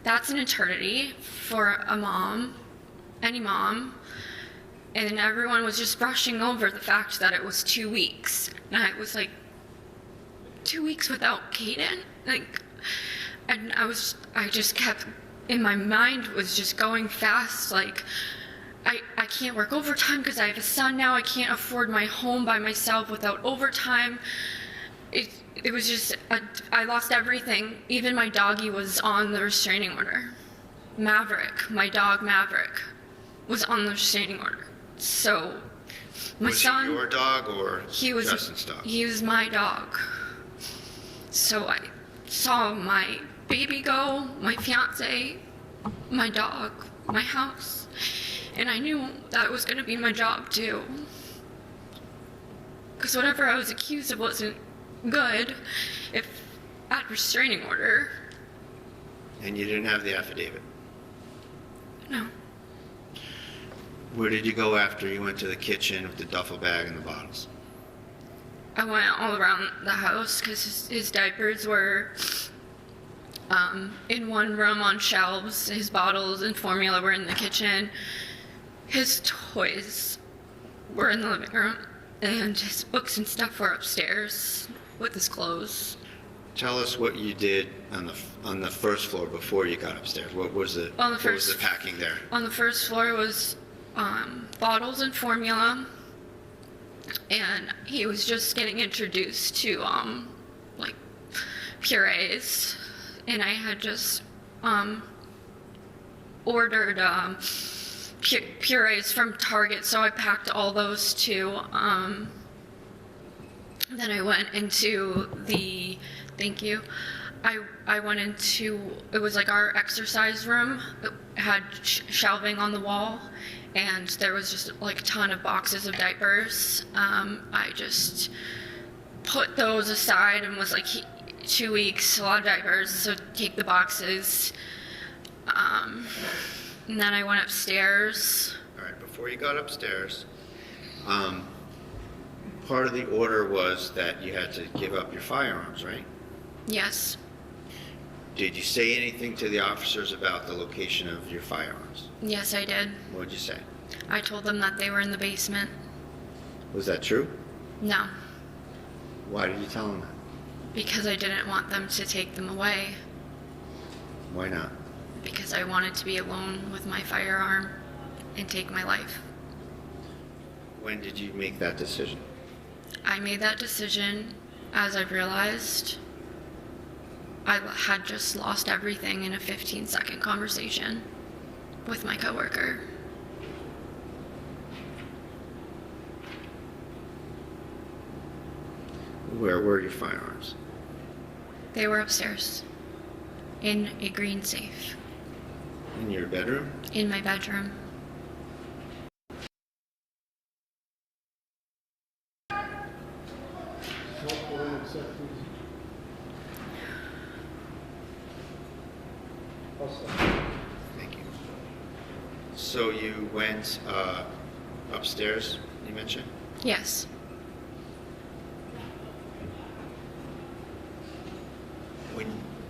an eternity for a mom, any mom. And everyone was just brushing over the fact that it was 2 weeks. And I was like, 2 weeks without Caden? And I just kept, in my mind was just going fast, like, I can't work overtime because I have a son now. I can't afford my home by myself without overtime. It was just, I lost everything. Even my doggy was on the restraining order. Maverick, my dog Maverick, was on the restraining order. So, my son. Was he your dog or Justin's dog? He was my dog. So I saw my baby go, my fiance, my dog, my house. And I knew that was going to be my job too. Because whatever I was accused of wasn't good if at restraining order. And you didn't have the affidavit? No. Where did you go after you went to the kitchen with the duffel bag and the bottles? I went all around the house because his diapers were in one room on shelves. His bottles and formula were in the kitchen. His toys were in the living room, and his books and stuff were upstairs with his clothes. Tell us what you did on the first floor before you got upstairs. What was the packing there? On the first floor was bottles and formula, and he was just getting introduced to like purees, and I had just ordered purees from Target, so I packed all those too. Then I went into the, thank you, I went into, it was like our exercise room. It had shelving on the wall, and there was just like a ton of boxes of diapers. I just put those aside and was like, 2 weeks, a lot of diapers, so take the boxes. And then I went upstairs. All right, before you got upstairs, part of the order was that you had to give up your firearms, right? Yes. Did you say anything to the officers about the location of your firearms? Yes, I did. What did you say? I told them that they were in the basement. Was that true? No, Why did you tell them that? because I didn't want them to take them away. Why not? Because I wanted to be alone with my firearm and take my life. When did you make that decision? I made that decision as I realized I had just lost everything in a 15-second conversation with my coworker. Where were your firearms? They were upstairs in a green safe In your bedroom? in my bedroom. Thank you. So you went upstairs, you mentioned? Yes.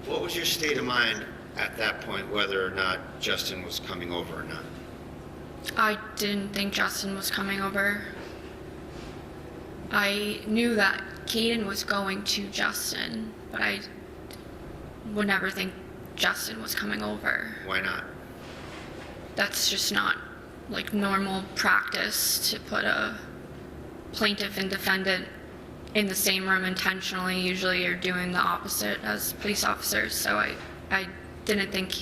What was your state of mind at that point, whether or not Justin was coming over or not? I didn't think Justin was coming over. I knew that Caden was going to Justin, but would never think Justin was coming over. Why not? That's just not like normal practice to put a plaintiff and defendant in the same room intentionally. Usually you're doing the opposite as police officers, so I didn't think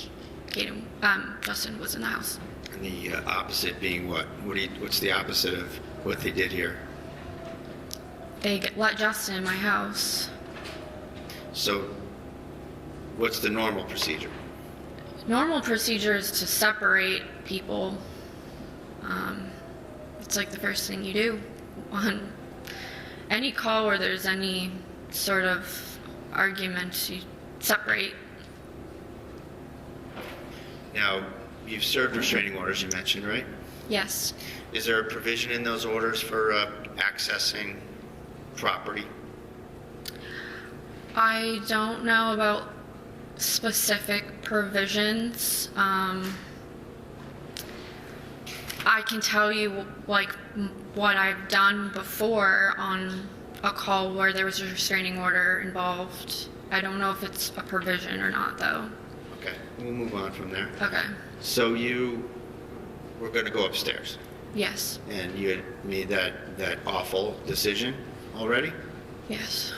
Justin was in the house. And the opposite being what? What's the opposite of what they did here? They let Justin in my house. So what's the normal procedure? Normal procedure is to separate people. It's like the first thing you do on any call where there's any sort of argument. You separate. Now, you've served restraining orders, you mentioned, right? Yes. Is there a provision in those orders for accessing property? I don't know about specific provisions. I can tell you like what I've done before on a call where there was a restraining order involved. I don't know if it's a provision or not, though. Okay, we'll move on from there. Okay. So you were going to go upstairs, Yes. and you had made that awful decision already? Yes.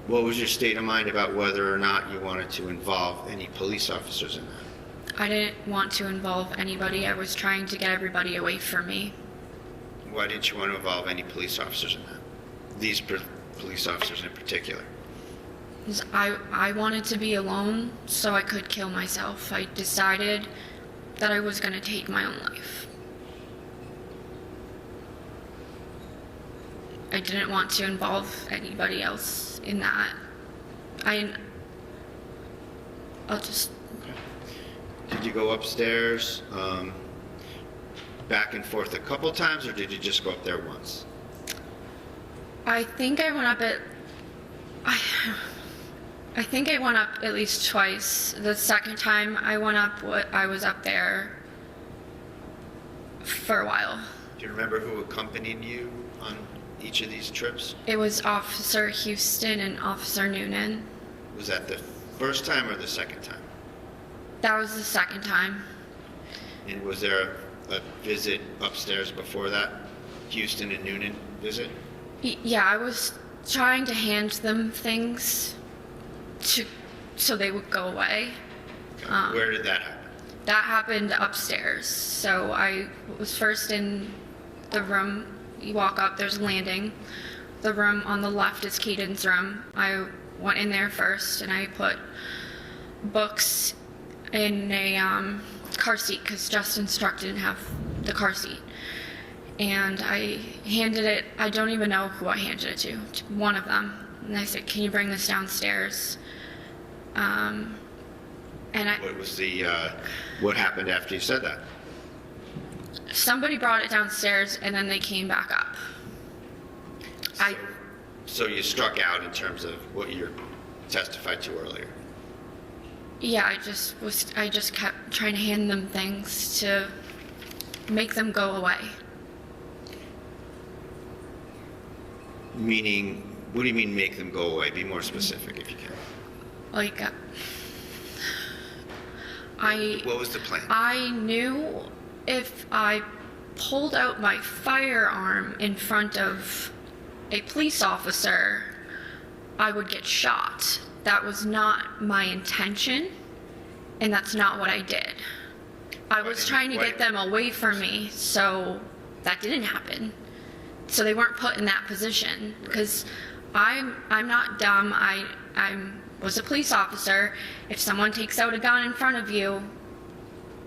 What was your state of mind about whether or not you wanted to involve any police officers in that? I didn't want to involve anybody. I was trying to get everybody away from me. Why didn't you want to involve any police officers in that? These police officers in particular? 'Cause I wanted to be alone so I could kill myself. I decided that I was going to take my own life. I didn't want to involve anybody else in that. I'll just... Did you go upstairs back and forth a couple times, or did you just go up there once? I think I went up I think I went up at least twice. The second time I went up, I was up there for a while. Do you remember who accompanied you on each of these trips? It was Officer Houston and Officer Noonan. Was that the first time or the second time? That was the second time. And was there a visit upstairs before that? Houston and Noonan visit? Yeah, I was trying to hand them things so they would go away. Okay. Where did that happen? That happened upstairs. So I was first in the room. You walk up, there's a landing. The room on the left is Caden's room. I went in there first and I put books in a car seat because Justin Struck didn't have the car seat. And I handed it, I don't even know who I handed it to one of them. And I said, can you bring this downstairs? What happened after you said that? Somebody brought it downstairs and then they came back up. So you struck out in terms of what you testified to earlier? Yeah, I just kept trying to hand them things to make them go away. Meaning, what do you mean make them go away? Be more specific if you can. Like, What was the plan? I knew if I pulled out my firearm in front of a police officer, I would get shot. That was not my intention, and that's not what I did. I was trying to get them away from me, so that didn't happen. So they weren't put in that position, because I'm not dumb. I was a police officer. If someone takes out a gun in front of you,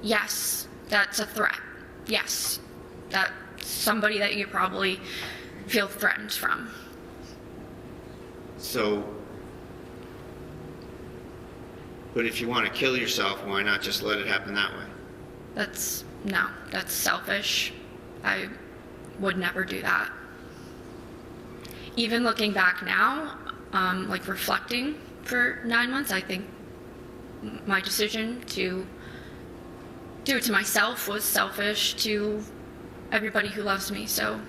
yes, that's a threat. Yes, that's somebody that you probably feel threatened from. So, but if you want to kill yourself, why not just let it happen that way? That's selfish. I would never do that. Even looking back now, like reflecting for 9 months, I think my decision to do it to myself was selfish to everybody who loves me. So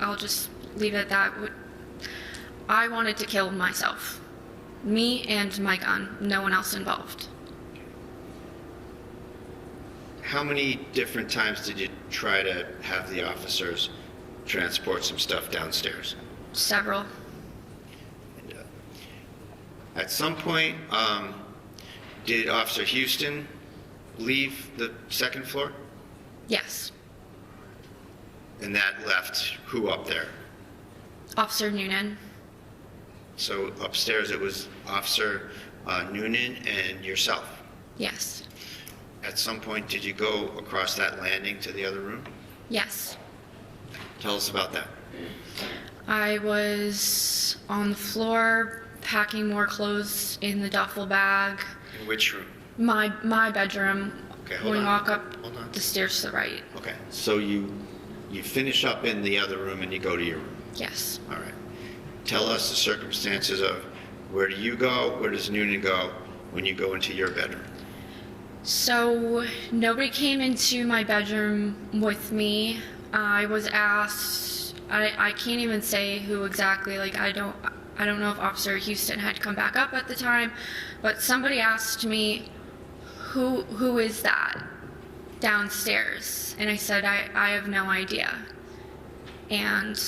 I'll just leave it at that. I wanted to kill myself. Me and my gun, no one else involved. How many different times did you try to have the officers transport some stuff downstairs? Several. And, at some point, did Officer Houston leave the second floor? Yes. And that left who up there? Officer Noonan. So upstairs it was Officer Noonan and yourself. Yes. At some point, did you go across that landing to the other room? Yes. Tell us about that. I was on the floor packing more clothes in the duffel bag. In which room? My bedroom. Okay, hold When we on. walk up Hold on. the stairs to the right. Okay, so you finish up in the other room and you go to your room. Yes. All right. Tell us the circumstances of where do you go, where does Noonan go when you go into your bedroom? So nobody came into my bedroom with me. I was asked, I can't even say who exactly, like I don't know if Officer Houston had come back up at the time, but somebody asked me, who is that downstairs? And I said, I have no idea. And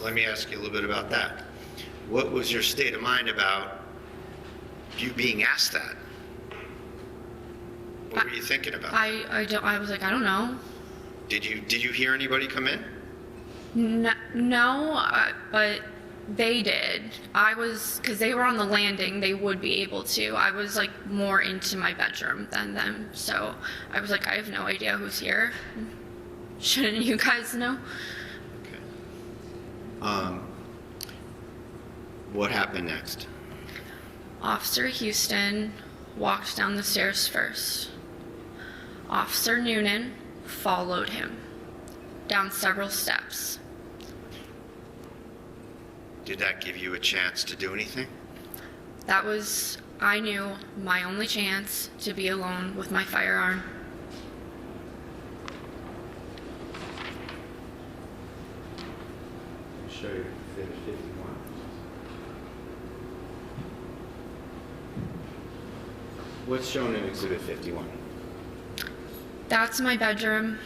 Let me ask you a little bit about that. What was your state of mind about you being asked that? What were you thinking about? I was like, I don't know. Did you hear anybody come in? No, but they did. Because they were on the landing, they would be able to. I was like more into my bedroom than them. So I was like, I have no idea who's here. Shouldn't you guys know? Okay. What happened next? Officer Houston walked down the stairs first. Officer Noonan followed him down several steps. Did that give you a chance to do anything? That was, I knew, my only chance to be alone with my firearm. Show you finish 51. What's shown in Exhibit 51? That's my bedroom.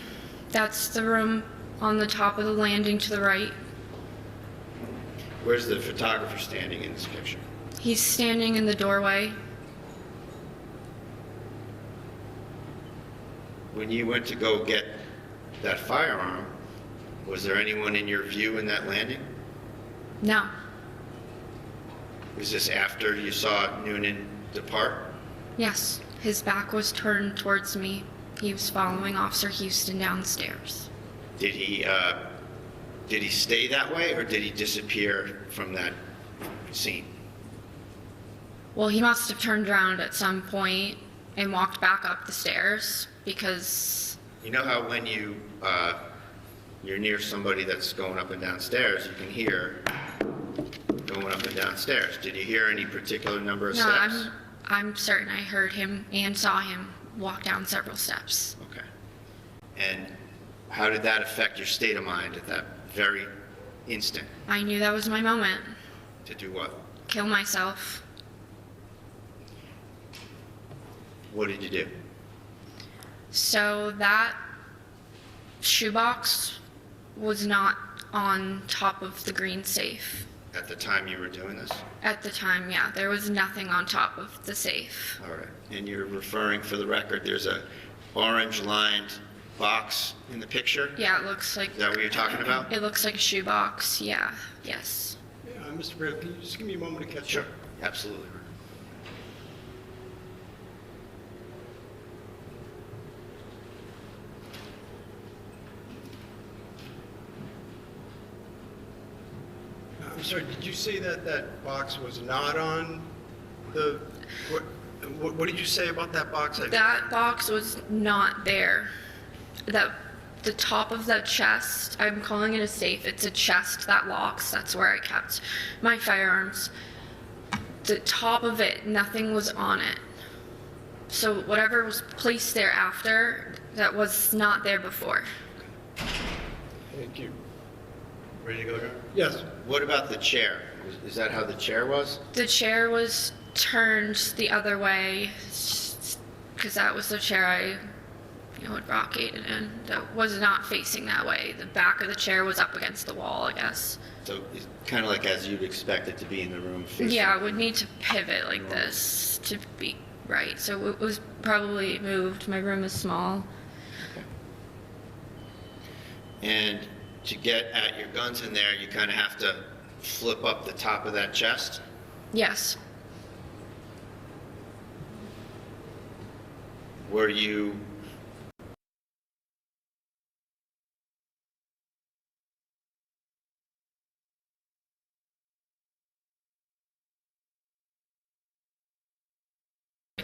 That's the room on the top of the landing to the right. Where's the photographer standing in this picture? He's standing in the doorway. When you went to go get that firearm, was there anyone in your view in that landing? No. Was this after you saw Noonan depart? Yes, his back was turned towards me. He was following Officer Houston downstairs. Did he stay that way, or did he disappear from that scene? Well, he must have turned around at some point and walked back up the stairs because... You know how when you're near somebody that's going up and down stairs, you can hear going up and down stairs. Did you hear any particular number of No, steps? I'm certain I heard him and saw him walk down several steps. Okay. And how did that affect your state of mind at that very instant? I knew that was my moment. To do what? Kill myself. What did you do? So that shoebox was not on top of the green safe. At the time you were doing this? At the time, yeah, there was nothing on top of the safe. All right. And you're referring, for the record, there's a orange-lined box in the picture? Yeah, it looks like... Is that what you're talking about? It looks like a shoebox, yeah, yes. Yeah, Mr. Brady, can you just give me a moment to catch Sure. up? Absolutely. I'm sorry, did you say that that box was not on the, what did you say about that box? That box was not there. The top of that chest, I'm calling it a safe, it's a chest that locks, that's where I kept my firearms. The top of it, nothing was on it. So whatever was placed there after, that was not there before. Thank you. Ready to go, John? Yes. What about the chair? Is that how the chair was? The chair was turned the other way because that was the chair I had rockaded in. That was not facing that way. The back of the chair was up against the wall, I guess. So it's kind of like as you'd expect it to be in the room. Facing. Yeah, I would need to pivot like this to be right. So it was probably moved. My room is small. Okay. And to get at your guns in there, you kind of have to flip up the top of that chest. Yes. Were you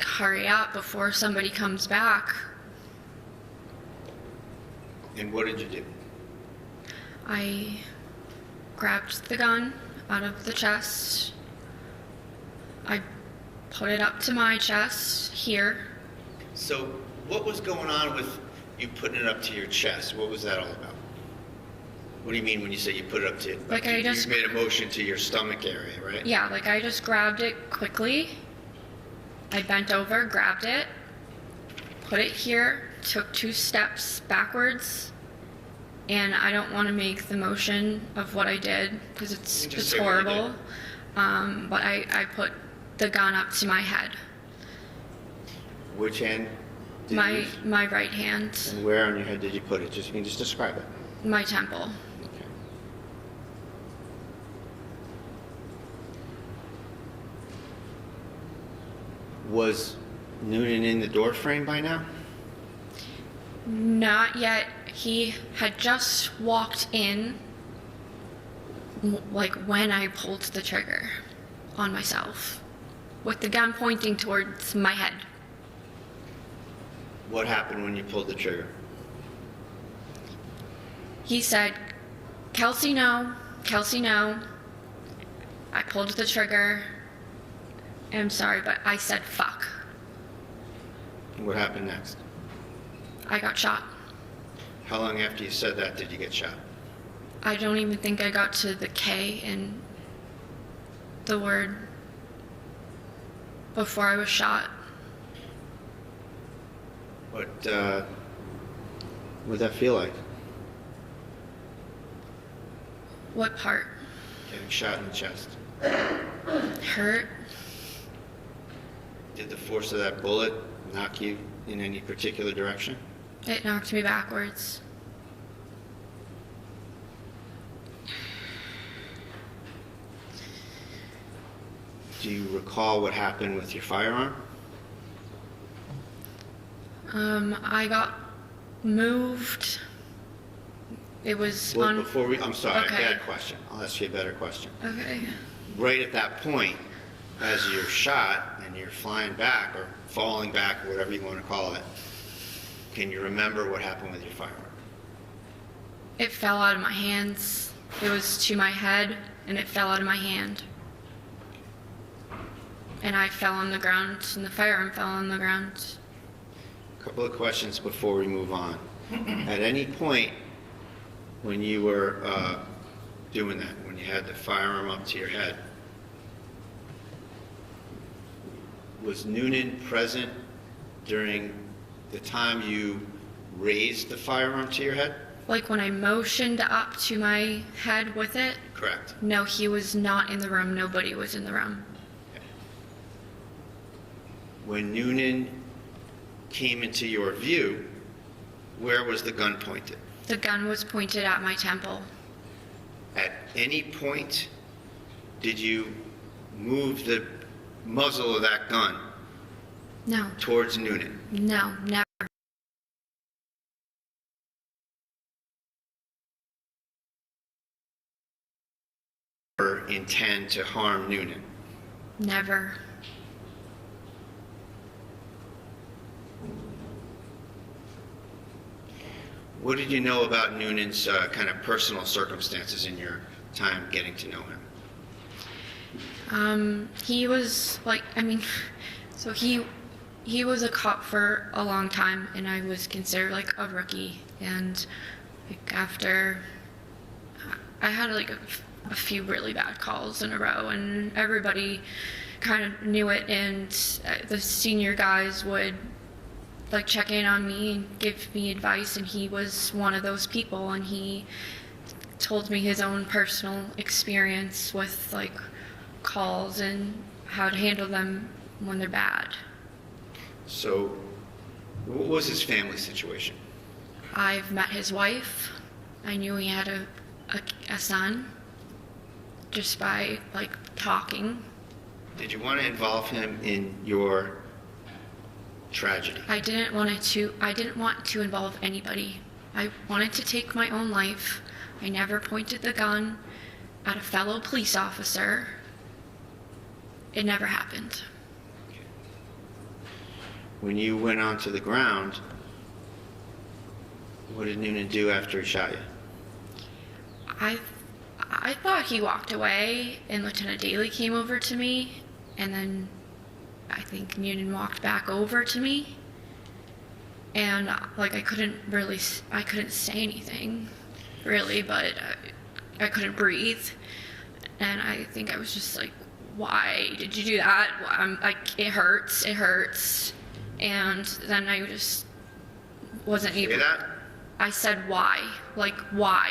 Hurry up before somebody comes back. and what did you do? I grabbed the gun out of the chest. I put it up to my chest here. So what was going on with you putting it up to your chest? What was that all about? What do you mean when you say you put it up to? Like I just you made a motion to your stomach area, right? Yeah, like I just grabbed it quickly. I bent over, grabbed it, put it here, took 2 steps backwards, and I don't want to make the motion of what I did because You just it's say what you horrible. But I put the gun up to my head, Which hand? Did you my use? my right hand, And where on your head did you put it? You can just describe it. my temple. Okay. Was Noonan in the door frame by now? Not yet. He had just walked in, like when I pulled the trigger on myself, with the gun pointing towards my head. What happened when you pulled the trigger? He said, "Kelsey, no. Kelsey, no." I pulled the trigger. I'm sorry, but I said, "Fuck." What happened next? I got shot. How long after you said that did you get shot? I don't even think I got to the K in the word before I was shot. What would that feel like? What part? Getting shot in the chest. Hurt? Did the force of that bullet knock you in any particular direction? It knocked me backwards. Do you recall what happened with your firearm? I got moved. It was Well, on. before we, I'm sorry, Okay. bad question. I'll ask you a better question. Okay. Right at that point, as you're shot and you're flying back or falling back, or whatever you want to call it, can you remember what happened with your firearm? It fell out of my hands. It was to my head, and it fell out of my hand. And I fell on the ground, and the firearm fell on the ground. A couple of questions before we move on. At any point when you were doing that, when you had the firearm up to your head, was Noonan present during the time you raised the firearm to your head? Like when I motioned up to my head with it, Correct. no, he was not in the room. Nobody was in the room. When Noonan came into your view, where was the gun pointed? The gun was pointed at my temple. At any point, did you move the muzzle of that gun No, towards Noonan? no, never. Or intend to harm Noonan? Never. What did you know about Noonan's kind of personal circumstances in your time getting to know him? He was like, so he was a cop for a long time, and I was considered like a rookie. And like after I had like a few really bad calls in a row, and everybody kind of knew it, and the senior guys would like check in on me and give me advice, and he was one of those people, and he told me his own personal experience with like calls and how to handle them when they're bad. So, what was his family situation? I've met his wife. I knew he had a son just by like talking. Did you want to involve him in your tragedy? I didn't want to involve anybody. I wanted to take my own life. I never pointed the gun at a fellow police officer. It never happened. When you went onto the ground, what did Noonan do after he shot you? I thought he walked away, and Lieutenant Daly came over to me, and then I think Noonan walked back over to me, and like I couldn't say anything, really, but I couldn't breathe, and I think I was just like, why did you do that? I'm like, it hurts, and then I just wasn't able. Say that? I said, why? Like, why?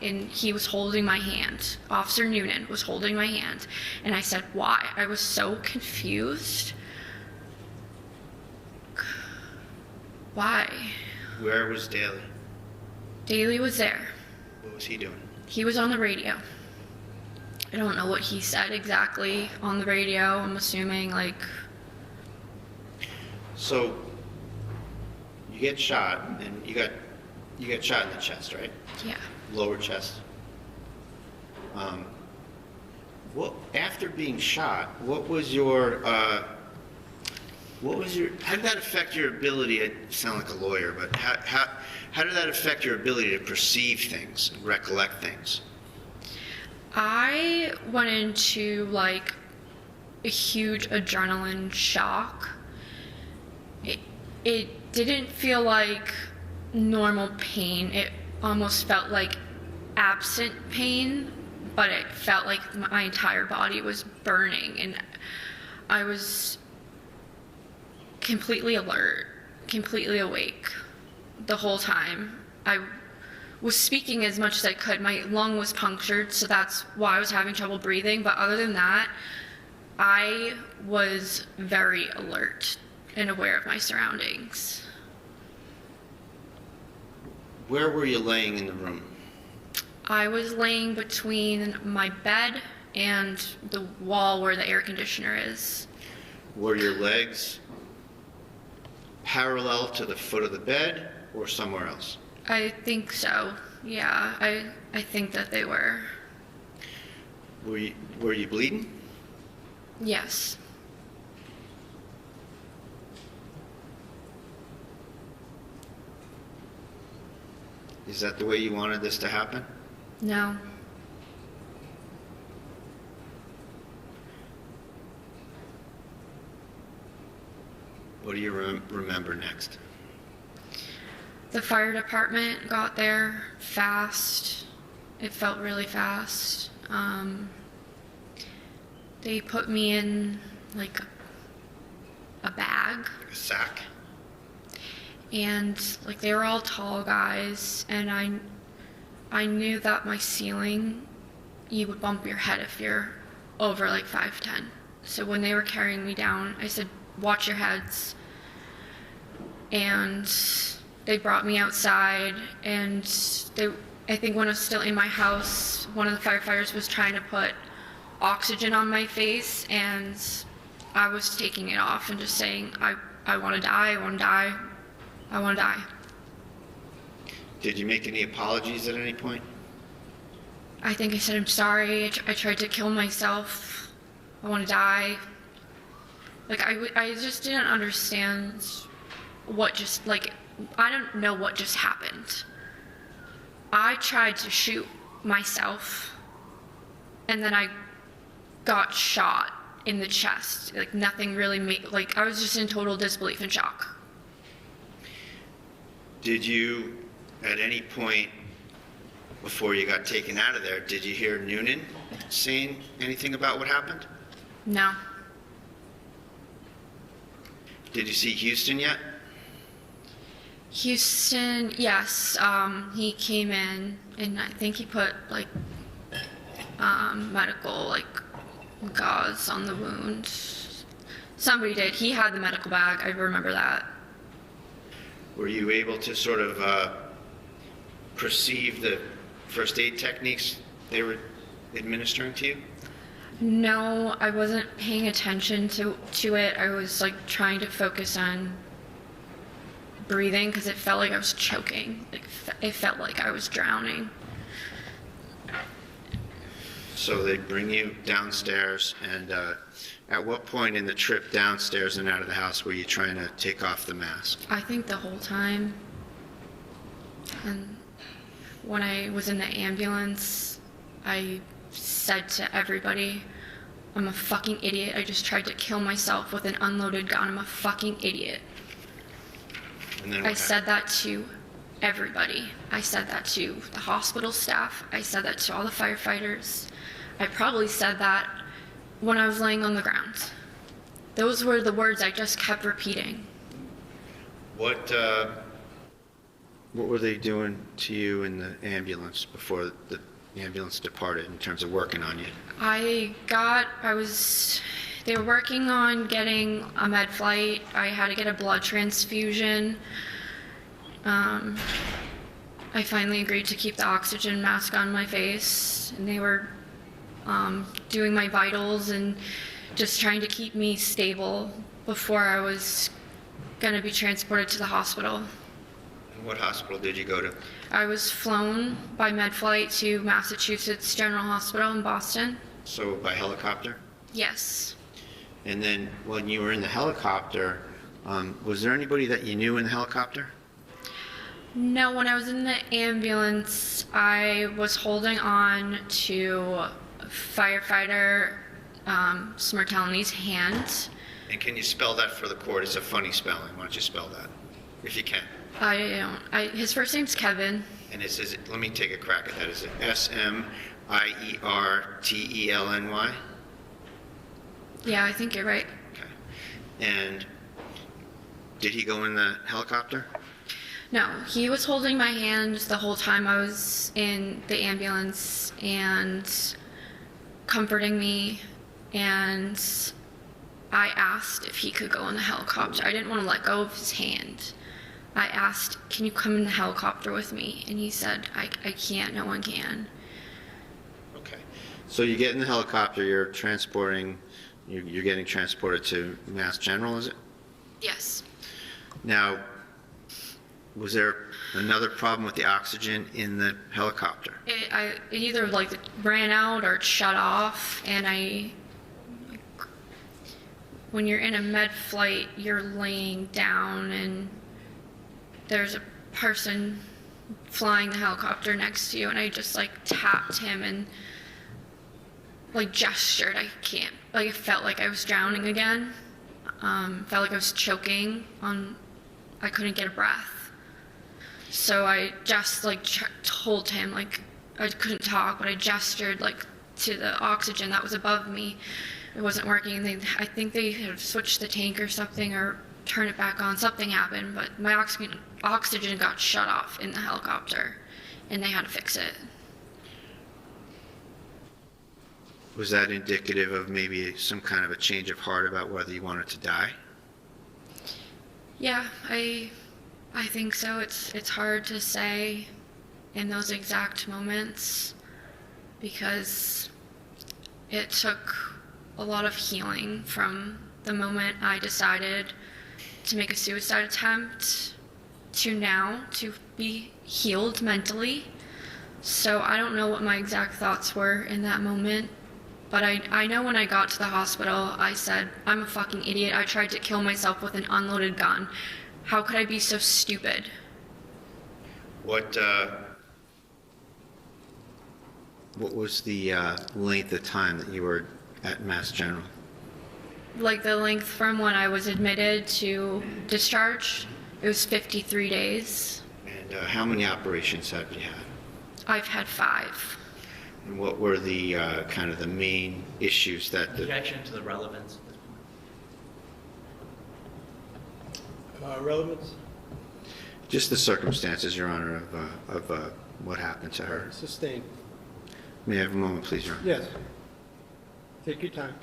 And he was holding my hand. Officer Noonan was holding my hand. And I said, why? I was so confused. Why? Where was Daly? Daly was there. What was he doing? He was on the radio. I don't know what he said exactly on the radio. I'm assuming, like... So, you get shot, and you got shot in the chest, right? Yeah. Lower chest. Well, after being shot, how did that affect your ability? I sound like a lawyer, but how did that affect your ability to perceive things and recollect things? I went into like a huge adrenaline shock. It didn't feel like normal pain. It almost felt like absent pain, but it felt like my entire body was burning, and I was completely alert, completely awake the whole time. I was speaking as much as I could. My lung was punctured, so that's why I was having trouble breathing, but other than that, I was very alert and aware of my surroundings. Where were you laying in the room? I was laying between my bed and the wall where the air conditioner is. Were your legs parallel to the foot of the bed or somewhere else? I think so. Yeah, I think that they were. Were you bleeding? Yes. Is that the way you wanted this to happen? No. What do you remember next? The fire department got there fast. It felt really fast. They put me in like a bag, Like a sack? and like they were all tall guys, and I knew that my ceiling, you would bump your head if you're over like 5'10". So when they were carrying me down, I said, watch your heads. And they brought me outside, and I think when I was still in my house, one of the firefighters was trying to put oxygen on my face, and I was taking it off and just saying, I want to die, I want to die, I want to die. Did you make any apologies at any point? I think I said, I'm sorry, I tried to kill myself, I want to die. Like, I just didn't understand what just, like, I don't know what just happened. I tried to shoot myself, and then I got shot in the chest. Like, nothing really made, like, I was just in total disbelief and shock. Did you, at any point, before you got taken out of there, did you hear Noonan saying anything about what happened? No. Did you see Houston yet? Houston, yes. He came in and I think he put like medical like gauze on the wound. Somebody did. He had the medical bag. I remember that. Were you able to sort of perceive the first aid techniques they were administering to you? No, I wasn't paying attention to it. I was like trying to focus on breathing because it felt like I was choking. It felt like I was drowning. So they bring you downstairs, and at what point in the trip downstairs and out of the house were you trying to take off the mask? I think the whole time. And when I was in the ambulance, I said to everybody, I'm a fucking idiot. I just tried to kill myself with an unloaded gun. I'm a fucking idiot. And then I said that to everybody. I said that to the hospital staff. I said that to all the firefighters. I probably said that when I was laying on the ground. Those were the words I just kept repeating. What were they doing to you in the ambulance before the ambulance departed in terms of working on you? They were working on getting a med flight. I had to get a blood transfusion. I finally agreed to keep the oxygen mask on my face, and they were doing my vitals and just trying to keep me stable before I was going to be transported to the hospital. And what hospital did you go to? I was flown by med flight to Massachusetts General Hospital in Boston. So by helicopter? Yes. And then when you were in the helicopter, was there anybody that you knew in the helicopter? No, when I was in the ambulance, I was holding on to firefighter Smirtelni's hand. And can you spell that for the court? It's a funny spelling. Why don't you spell that, if you can? His first name's Kevin. And let me take a crack at that. Is it Smirtelny? Yeah, I think you're right. Okay. And did he go in the helicopter? No, he was holding my hand the whole time I was in the ambulance and comforting me, and I asked if he could go in the helicopter. I didn't want to let go of his hand. I asked, can you come in the helicopter with me? And he said, I can't, no one can. Okay. So you get in the helicopter, you're getting transported to Mass General, is it? Yes. Now, was there another problem with the oxygen in the helicopter? It either like ran out or it shut off, and when you're in a med flight, you're laying down and there's a person flying the helicopter next to you, and I just like tapped him and like gestured. It felt like I was drowning again. Felt like I was choking I couldn't get a breath. So I just told him, I couldn't talk, but I gestured to the oxygen that was above me. It wasn't working. I think they had switched the tank or something, or turned it back on. Something happened, but my oxygen got shut off in the helicopter, and they had to fix it. Was that indicative of maybe some kind of a change of heart about whether you wanted to die? Yeah, I think so. It's hard to say in those exact moments because it took a lot of healing from the moment I decided to make a suicide attempt to now to be healed mentally. So I don't know what my exact thoughts were in that moment, but I know when I got to the hospital, I said, I'm a fucking idiot. I tried to kill myself with an unloaded gun. How could I be so stupid? What was the length of time that you were at Mass General? Like the length from when I was admitted to discharge, it was 53 days. And how many operations have you had? I've had 5. And what were the kind of the main issues that the, Objection to the relevance at this point. Relevance? just the circumstances, Your Honor, of what happened to her? Sustained. May I have a moment, please, Your Honor? Yes. Take your time.